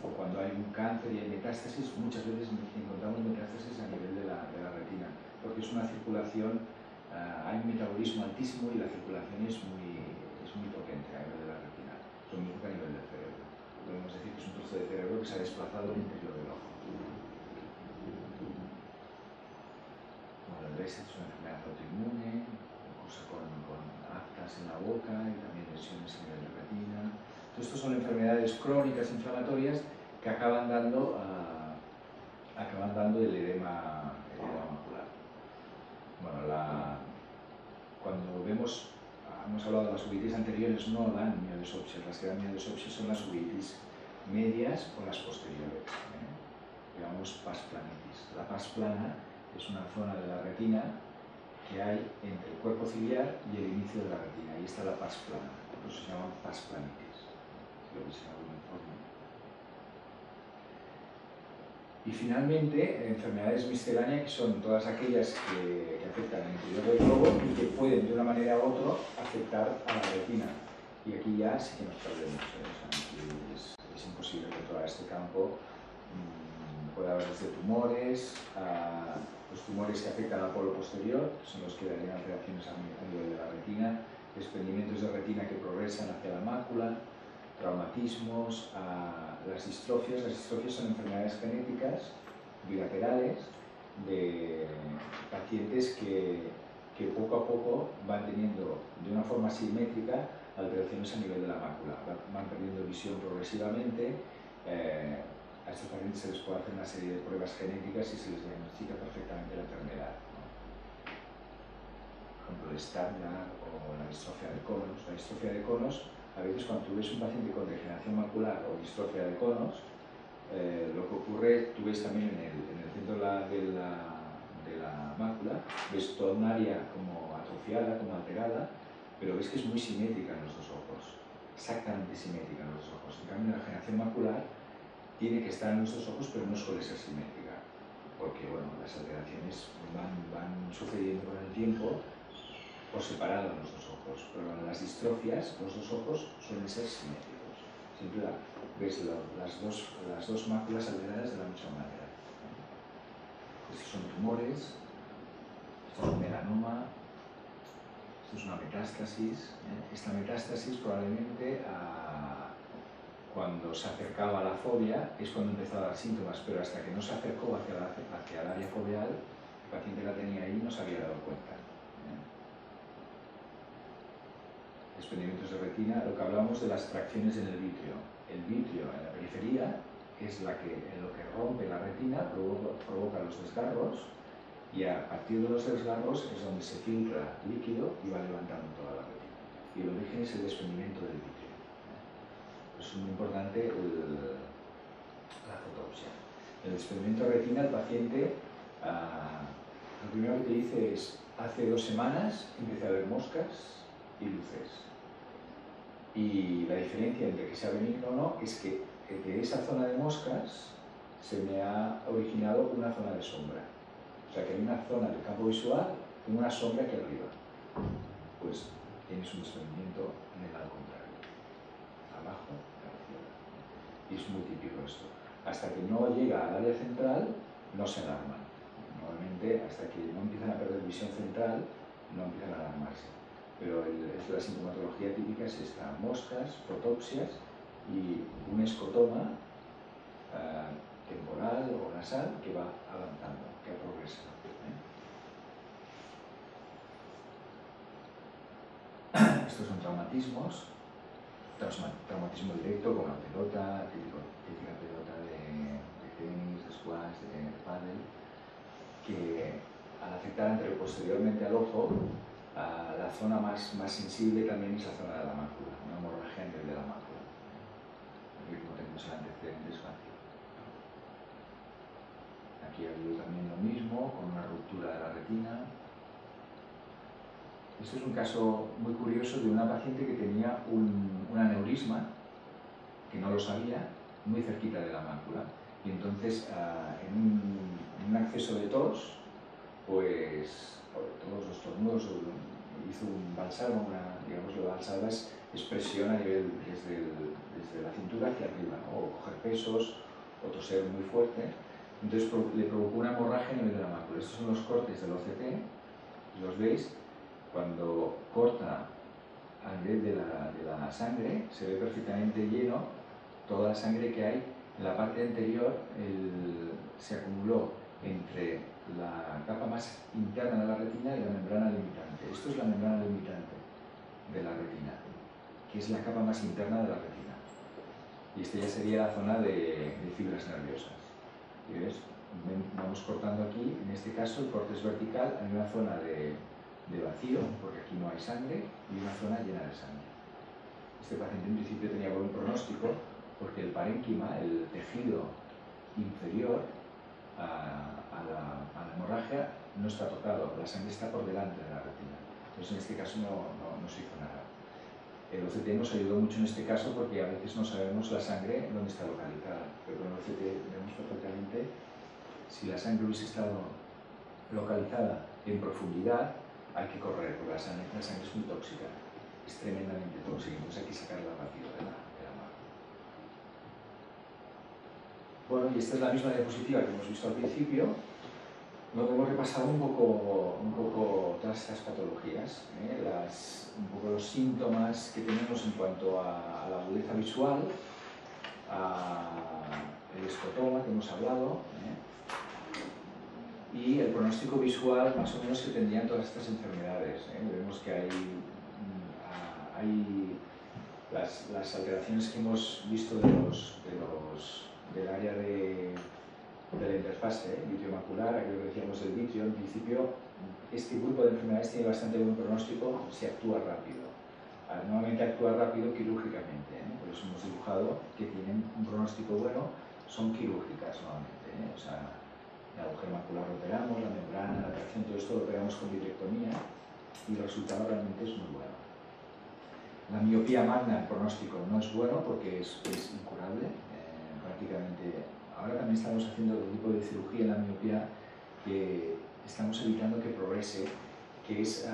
O cuando hay un cáncer y hay metástasis, muchas veces encontramos metástasis a nivel de la retina, porque es una circulación, hay un metabolismo altísimo y la circulación es muy potente a nivel de la retina, lo mismo que a nivel del cerebro. Podemos decir que es un trozo de cerebro que se ha desplazado al interior del ojo. Bueno, el Behçet es una enfermedad autoinmune, cosa con aftas en la boca y también lesiones a nivel de retina. Entonces, estas son enfermedades crónicas inflamatorias que acaban dando el edema macular. Bueno, cuando hemos hablado de las uvitis anteriores, no dan miodesopsias. Las que dan miodesopsias son las uvitis medias o las posteriores, digamos pasplanitis. La paz plana es una zona de la retina que hay entre el cuerpo ciliar y el inicio de la retina, y está la paz plana, por eso se llama pasplanitis. Y finalmente, enfermedades misceláneas, que son todas aquellas que afectan al interior del globo y que pueden de una manera u otra afectar a la retina. Y aquí ya sí que nos perdemos, o sea, es imposible controlar este campo. Por puede haber desde tumores, los tumores que afectan al polo posterior, que son los que darían alteraciones a nivel de la retina, desprendimientos de retina que progresan hacia la mácula, traumatismos, las distrofias. Las distrofias son enfermedades genéticas bilaterales de pacientes que poco a poco van teniendo de una forma simétrica alteraciones a nivel de la mácula, van perdiendo visión progresivamente. A estos pacientes se les puede hacer una serie de pruebas genéticas y se les diagnostica perfectamente la enfermedad, ¿no? Por ejemplo, el Stargardt o la distrofia de conos. La distrofia de conos, a veces cuando tú ves un paciente con degeneración macular o distrofia de conos, lo que ocurre, tú ves también en el centro de la mácula, ves toda un área como atrofiada, como alterada, pero ves que es muy simétrica en los dos ojos, exactamente simétrica en los dos ojos. En cambio, la degeneración macular tiene que estar en los dos ojos, pero no suele ser simétrica, porque bueno, las alteraciones van sucediendo con el tiempo por separado en los dos ojos, pero en las distrofias los dos ojos suelen ser simétricos. Siempre ves las dos máculas alteradas de la misma manera. Estos son tumores, esto es un melanoma, esto es una metástasis. Esta metástasis probablemente cuando se acercaba a la fobia es cuando empezó a dar síntomas, pero hasta que no se acercó hacia el área foveal, el paciente la tenía ahí y no se había dado cuenta. Desprendimientos de retina, lo que hablamos de las fracciones en el vitrio. El vitrio en la periferia es lo que rompe la retina, provoca los desgarros, y a partir de los desgarros es donde se filtra líquido y va levantando toda la retina. Y el origen es el desprendimiento del vitrio. Es muy importante la fotopsia. El desprendimiento de retina, el paciente, lo primero que te dice es: hace 2 semanas empecé a ver moscas y luces. Y la diferencia entre que sea benigno o no es que de esa zona de moscas se me ha originado una zona de sombra. O sea que hay una zona del campo visual con una sombra aquí arriba. Pues tienes un desprendimiento en el lado contrario. Abajo, hacia arriba. Y es muy típico esto. Hasta que no llega al área central, no se alarman. Normalmente, hasta que no empiezan a perder visión central, no empiezan a alarmarse. Pero la sintomatología típica es esta: moscas, fotopsias y un escotoma temporal o nasal que va avanzando, que progresa. Estos son traumatismos. Traumatismo directo, como la pelota, típica pelota de tenis, de squash, de pádel, que al afectar posteriormente al ojo, la zona más sensible también es la zona de la mácula, una hemorragia a nivel de la mácula. Aquí, como tenemos el antecedente, es fácil. Aquí ha habido también lo mismo, con una ruptura de la retina. Esto es un caso muy curioso de una paciente que tenía un aneurisma, que no lo sabía, muy cerquita de la mácula. Y entonces, en un acceso de tos, pues todos los tornudos, hizo un valsalva, digamos, lo valsalva es presión a nivel desde la cintura hacia arriba, ¿no? O coger pesos, o toser muy fuerte. Entonces le provocó una hemorragia a nivel de la mácula. Estos son los cortes del OCT, los veis. Cuando corta a nivel de la sangre, se ve perfectamente lleno toda la sangre que hay. En la parte anterior se acumuló entre la capa más interna de la retina y la membrana limitante. Esto es la membrana limitante de la retina, que es la capa más interna de la retina. Y esta ya sería la zona de fibras nerviosas. ¿Y ves? Vamos cortando aquí. En este caso el corte es vertical, hay una zona de vacío, porque aquí no hay sangre, y una zona llena de sangre. Este paciente en principio tenía buen pronóstico porque el parénquima, el tejido inferior a la hemorragia, no está tocado, la sangre está por delante de la retina. Entonces en este caso no se hizo nada. El OCT nos ayudó mucho en este caso porque a veces no sabemos la sangre dónde está localizada, pero con el OCT vemos perfectamente si la sangre hubiese estado localizada en profundidad. Hay que correr, porque la sangre es muy tóxica, es tremendamente tóxica, entonces hay que sacarla rápido de la mano. Bueno, y esta es la misma diapositiva que hemos visto al principio, donde hemos repasado un poco todas estas patologías, un poco los síntomas que tenemos en cuanto a la agudeza visual, el escotoma que hemos hablado, y el pronóstico visual más o menos que tendrían todas estas enfermedades. Vemos que hay las alteraciones que hemos visto del área de la interfase vitreomacular, aquello que decíamos del vitrio. En principio, este grupo de enfermedades tiene bastante buen pronóstico si actúa rápido. Normalmente actúa rápido quirúrgicamente, por eso hemos dibujado que tienen un pronóstico bueno, son quirúrgicas normalmente. O sea, el agujero macular lo operamos, la membrana, la tracción, todo esto lo operamos con vitrectomía y el resultado realmente es muy bueno. La miopía magna, el pronóstico no es bueno porque es incurable, prácticamente. Ahora también estamos haciendo otro tipo de cirugía en la miopía que estamos evitando que progrese, que es,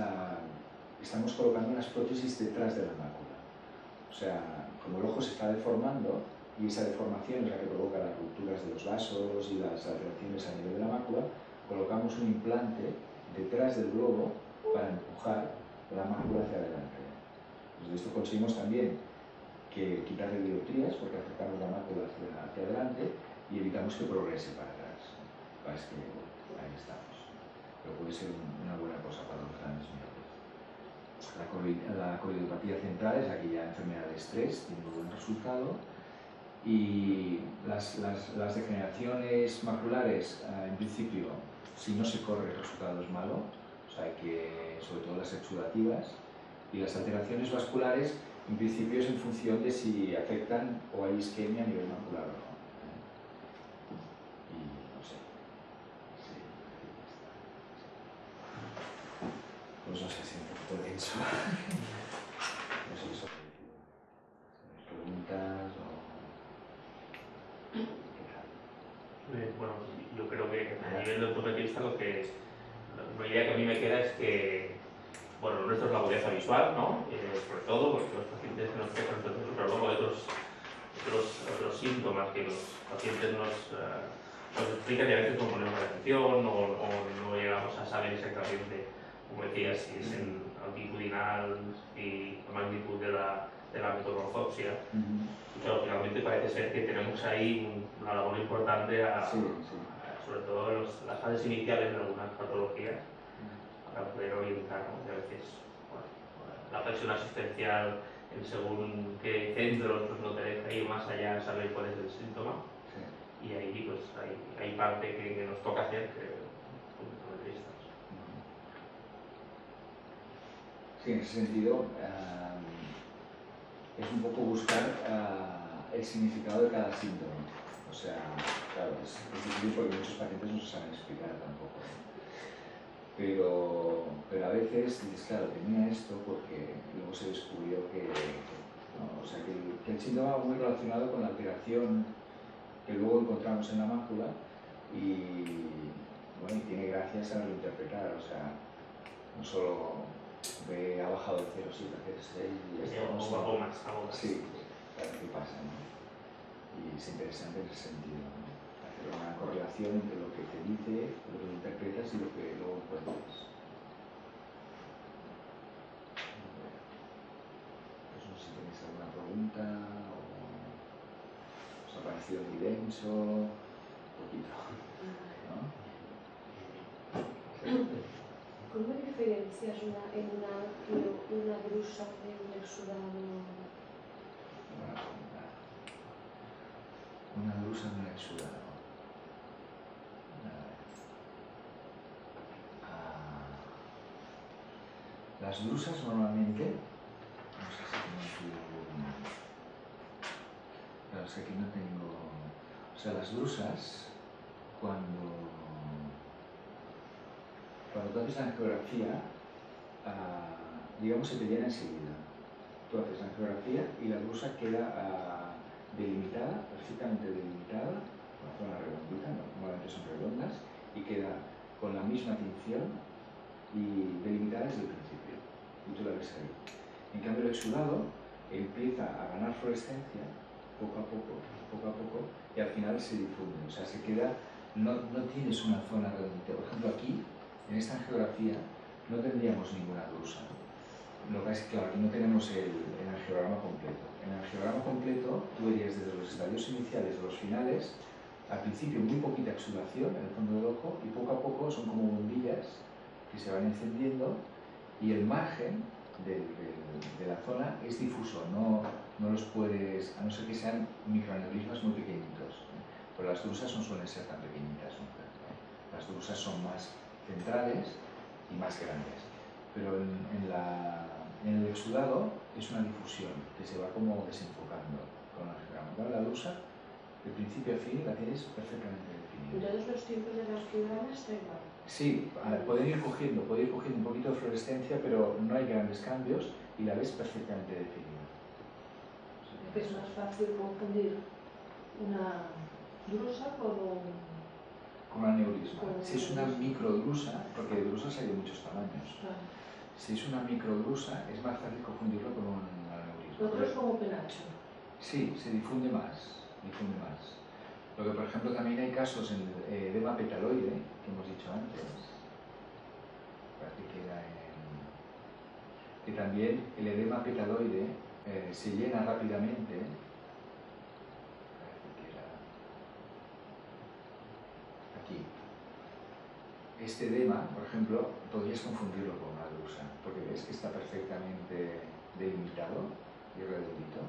estamos colocando unas prótesis detrás de la mácula. O sea, como el ojo se está deformando y esa deformación es la que provoca las rupturas de los vasos y las alteraciones a nivel de la mácula, colocamos un implante detrás del globo para empujar la mácula hacia adelante. Pues de esto conseguimos también que quitarle dioptrías porque acercamos la mácula hacia adelante y evitamos que progrese para atrás. Es que ahí estamos. Pero puede ser una buena cosa para los grandes miopes. La coroidopatía central es aquella enfermedad de estrés, tiene un buen resultado. Y las degeneraciones maculares, en principio, si no se corre, el resultado es malo. O sea, que, sobre todo las exudativas. Y las alteraciones vasculares, en principio, es en función de si afectan o hay isquemia a nivel macular o no. Y no sé. Sí. Pues no sé si un poco denso. No sé si son preguntas o... Bueno, yo creo que a nivel de ortopedista la idea que a mí me queda es que, bueno, nuestro es la agudeza visual, ¿no? Sobre todo porque los pacientes que nos quejan, pero luego hay otros síntomas que los pacientes nos explican y a veces no ponemos atención o no llegamos a saber exactamente, como decía, si es en altitudinal y la magnitud de la metorrofopsia. Y claro, finalmente parece ser que tenemos ahí una labor importante, sobre todo en las fases iniciales de algunas patologías, para poder orientar, ¿no? Que a veces, bueno, la presión asistencial en según qué centros pues no te deja ir más allá de saber cuál es el síntoma. Y ahí pues hay parte que nos toca hacer, creo, como optometristas. Sí, en ese sentido, es un poco buscar el significado de cada síntoma. O sea, claro, es difícil porque muchos pacientes no se saben explicar tampoco. Pero a veces dices, claro, tenía esto porque luego se descubrió que no, o sea, que el síntoma va muy relacionado con la alteración que luego encontramos en la mácula y, bueno, y tiene gracia saberlo interpretar. O sea, no solo ha bajado de 0,7 a 0,6 y ya está. O más. Sí, claro, ¿qué pasa, no? Y es interesante en ese sentido, ¿no? Hacer una correlación entre lo que te dice, lo que interpretas y lo que luego encuentras. Pues no sé si tenéis alguna pregunta o os ha parecido muy denso, un poquito, ¿no? ¿Cómo diferencias una drusa de un exudado? Una drusa de un exudado. Las drusas normalmente, no sé si tengo aquí, claro, es que aquí no tengo, o sea, las drusas, cuando tú haces la angiografía, digamos, se te llena enseguida. Tú haces la angiografía y la drusa queda delimitada, perfectamente delimitada, una zona redondita, normalmente son redondas, y queda con la misma tinción y delimitada desde el principio. Y tú la ves ahí. En cambio, el exudado empieza a ganar fluorescencia poco a poco, y al final se difunde, o sea, se queda, no tienes una zona realmente. Por ejemplo, aquí, en esta angiografía, no tendríamos ninguna drusa. Lo que es claro, aquí no tenemos el angiograma completo. En el angiograma completo, tú verías desde los estadios iniciales a los finales, al principio muy poquita exudación en el fondo del ojo, y poco a poco son como bombillas que se van encendiendo, y el margen de la zona es difuso, no los puedes, a no ser que sean microaneurismas muy pequeñitos, pero las drusas no suelen ser tan pequeñitas, las drusas son más centrales y más grandes, pero en el exudado es una difusión que se va como desenfocando con el angiograma. La drusa, de principio a fin, la tienes perfectamente definida. Entonces los tiempos de las angiograma está igual. Sí, pueden ir cogiendo un poquito de fluorescencia, pero no hay grandes cambios y la ves perfectamente definida. Es más fácil confundir una drusa con un aneurisma. Si es una microdrusa, porque de drusas hay de muchos tamaños. Si es una microdrusa, es más fácil confundirlo con un aneurisma. ¿Otro es como penacho? Sí, se difunde más. Lo que, por ejemplo, también hay casos en edema petaloide, que hemos dicho antes, que también el edema petaloide se llena rápidamente. Aquí. Este edema, por ejemplo, podrías confundirlo con una drusa, porque ves que está perfectamente delimitado y redondito.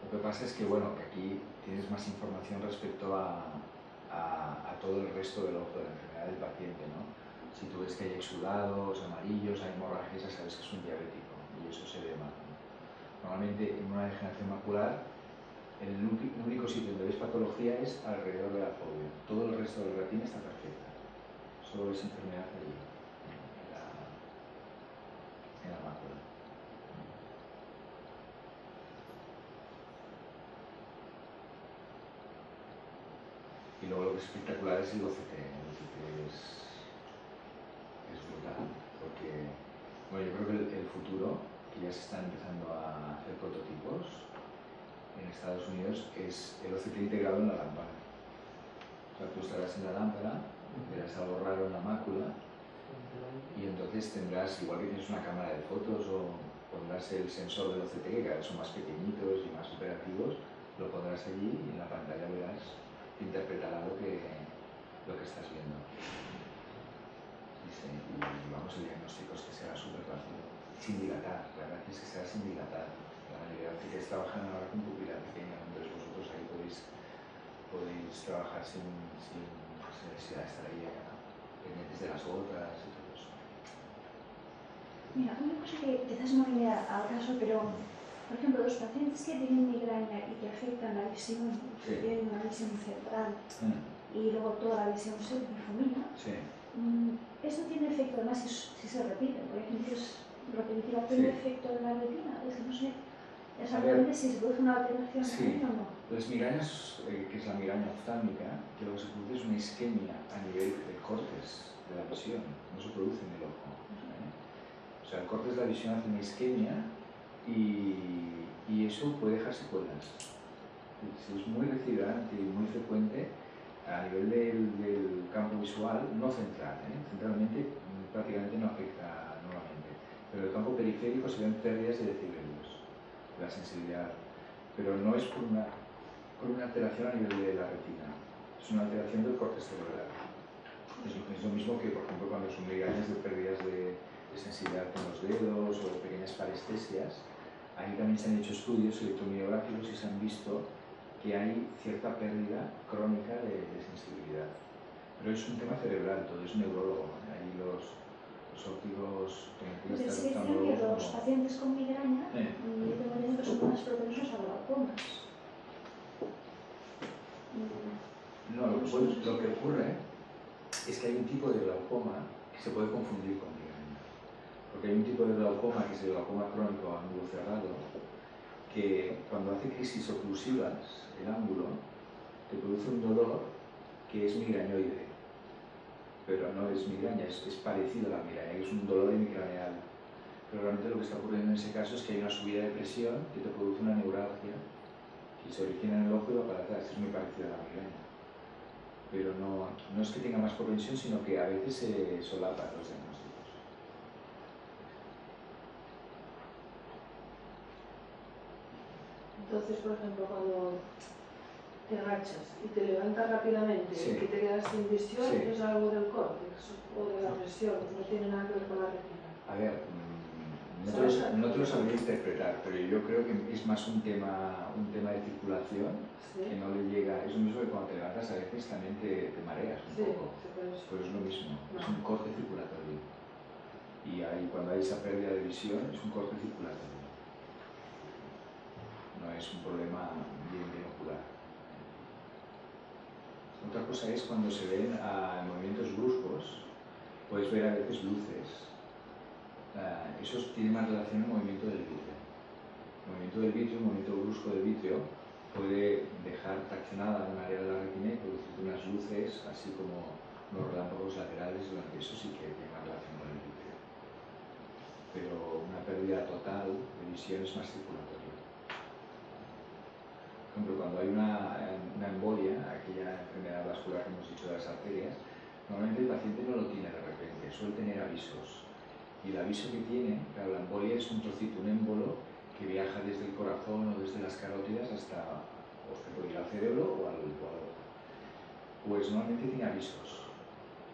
Lo que pasa es que, bueno, que aquí tienes más información respecto a todo el resto del ojo, de la enfermedad del paciente, ¿no? Si tú ves que hay exudados, amarillos, hay hemorragias, ya sabes que es un diabético y eso es edema, ¿no? Normalmente en una degeneración macular el único sitio donde ves patología es alrededor de la fóvea. Todo el resto de la retina está perfecta. Solo ves enfermedad allí, en la mácula. Y luego lo que es espectacular es el OCT. El OCT es brutal, porque bueno, yo creo que el futuro, que ya se están empezando a hacer prototipos en Estados Unidos, es el OCT integrado en la lámpara. O sea, tú estarás en la lámpara, verás algo raro en la mácula y entonces tendrás, igual que tienes una cámara de fotos, o pondrás el sensor del OCT, que cada vez son más pequeñitos y más operativos, lo pondrás allí y en la pantalla verás, interpretará lo que estás viendo. Y vamos, el diagnóstico es que será súper rápido, sin dilatar. La verdad es que será sin dilatar. La mayoría de ustedes trabajan ahora con pupila pequeña, entonces vosotros ahí podéis trabajar sin necesidad de estar ahí pendientes de las gotas y todo eso. Mira, una cosa que quizás no viene al caso, pero por ejemplo, los pacientes que tienen migraña y que afectan la visión, que tienen una visión central y luego toda la visión se difumina, ¿eso tiene efecto? Además, si se repite, por ejemplo, repetitiva, ¿tiene efecto en la retina? Es que no sé exactamente si se produce una alteración o no. Las migrañas, que es la migraña oftálmica, que lo que se produce es una isquemia a nivel de cortes de la visión, no se produce en el ojo. O sea, el cortes de la visión hace una isquemia y eso puede dejar secuelas. Es muy recurrente y muy frecuente a nivel del campo visual, no central, centralmente prácticamente no afecta normalmente, pero en el campo periférico se ven pérdidas de decibelios, de la sensibilidad, pero no es por una alteración a nivel de la retina, es una alteración del corte cerebral. Es lo mismo que, por ejemplo, cuando son migrañas de pérdidas de sensibilidad con los dedos o pequeñas parestesias. Ahí también se han hecho estudios electromiográficos y se han visto que hay cierta pérdida crónica de sensibilidad. Pero es un tema cerebral, todo es neurólogo. Ahí los ópticos... Se dice que los pacientes con migraña son más propensos a glaucomas. No, lo que ocurre es que hay un tipo de glaucoma que se puede confundir con migraña. Porque hay un tipo de glaucoma, que es el glaucoma crónico a ángulo cerrado, que cuando hace crisis oclusivas, el ángulo, te produce un dolor que es migrañoide. Pero no es migraña, es parecido a la migraña, es un dolor hemicraneal. Pero realmente lo que está ocurriendo en ese caso es que hay una subida de presión que te produce una neuralgia, y se origina en el ojo y va para atrás, es muy parecido a la migraña. Pero no es que tenga más propensión, sino que a veces se solapan los diagnósticos. Entonces, por ejemplo, cuando te agachas y te levantas rápidamente y que te quedas sin visión, ¿es algo del córtex o de la presión? No tiene nada que ver con la retina. A ver, no te lo sabría interpretar, pero yo creo que es más un tema de circulación que no le llega. Es lo mismo que cuando te levantas a veces también te mareas un poco. Pues es lo mismo, es un corte circulatorio. Y ahí, cuando hay esa pérdida de visión, es un corte circulatorio. No es un problema bien ocular. Otra cosa es cuando se ven movimientos bruscos, puedes ver a veces luces. Eso tiene más relación al movimiento del vítreo. El movimiento del vítreo, un movimiento brusco del vítreo, puede dejar traccionada un área de la retina y producir unas luces, así como unos relámpagos laterales, durante eso sí que tiene más relación con el vítreo. Pero una pérdida total de visión es más circulatoria. Por ejemplo, cuando hay una embolia, aquella enfermedad vascular que hemos dicho de las arterias, normalmente el paciente no lo tiene de repente, suele tener avisos. Y el aviso que tiene, claro, la embolia es un trocito, un émbolo que viaja desde el corazón o desde las carótidas hasta, o se puede ir al cerebro o al ojo. Pues normalmente tiene avisos.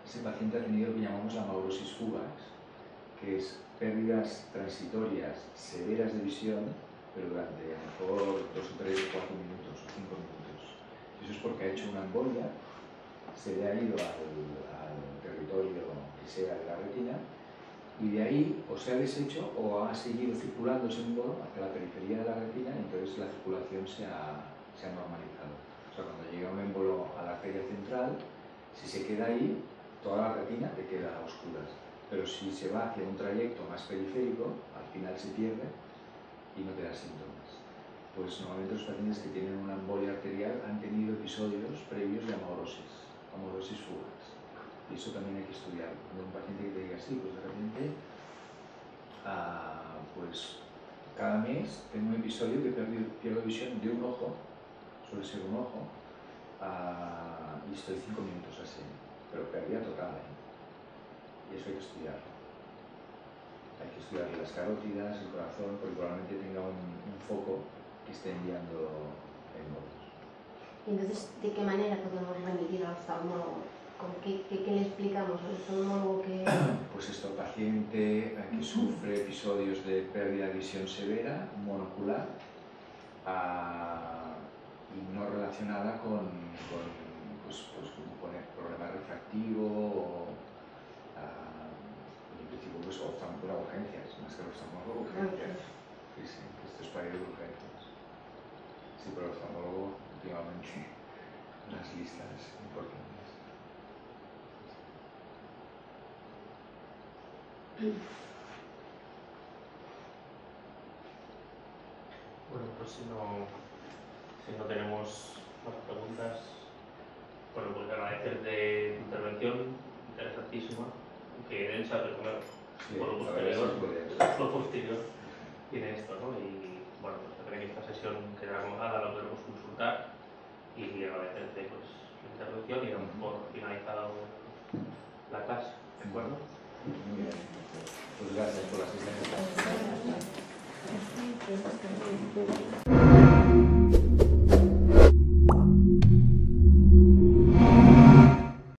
Ese paciente ha tenido lo que llamamos la amaurosis fugax, que es pérdidas transitorias severas de visión, pero durante a lo mejor 2 o 3 o 4 minutos o 5 minutos. Eso es porque ha hecho una embolia, se le ha ido al territorio que sea de la retina, y de ahí o se ha deshecho o ha seguido circulando ese émbolo hacia la periferia de la retina, y entonces la circulación se ha normalizado. O sea, cuando llega un émbolo a la arteria central, si se queda ahí, toda la retina te queda a oscuras. Pero si se va hacia un trayecto más periférico, al final se pierde y no te da síntomas. Pues normalmente los pacientes que tienen una embolia arterial han tenido episodios previos de amaurosis fugax. Y eso también hay que estudiarlo. Cuando un paciente que te diga así, pues de repente, pues cada mes tengo un episodio que pierdo visión de un ojo, suele ser un ojo, y estoy 5 minutos así, pero pérdida total, y eso hay que estudiarlo. Hay que estudiar las carótidas, el corazón, porque probablemente tenga un foco que esté enviando émbolos. Y entonces, ¿de qué manera podemos remitir al oftalmólogo? ¿Qué le explicamos al oftalmólogo que...? Pues esto, paciente que sufre episodios de pérdida de visión severa, monocular, y no relacionada con problema refractivo o en principio pues urgencias, más que oftalmólogo, urgencias. Sí, esto es para ir de urgencias. Sí, pero el oftalmólogo últimamente las listas importantes. Bueno, pues si no tenemos más preguntas, bueno, pues agradecerte tu intervención, interesantísima, que densa, pero claro, por lo posterior tiene esto, ¿no? Y bueno, pues también esta sesión queda colgada, la podemos consultar y agradecerte pues la intervención y damos por finalizado la clase, ¿de acuerdo? Muy bien. Pues gracias por la asistencia.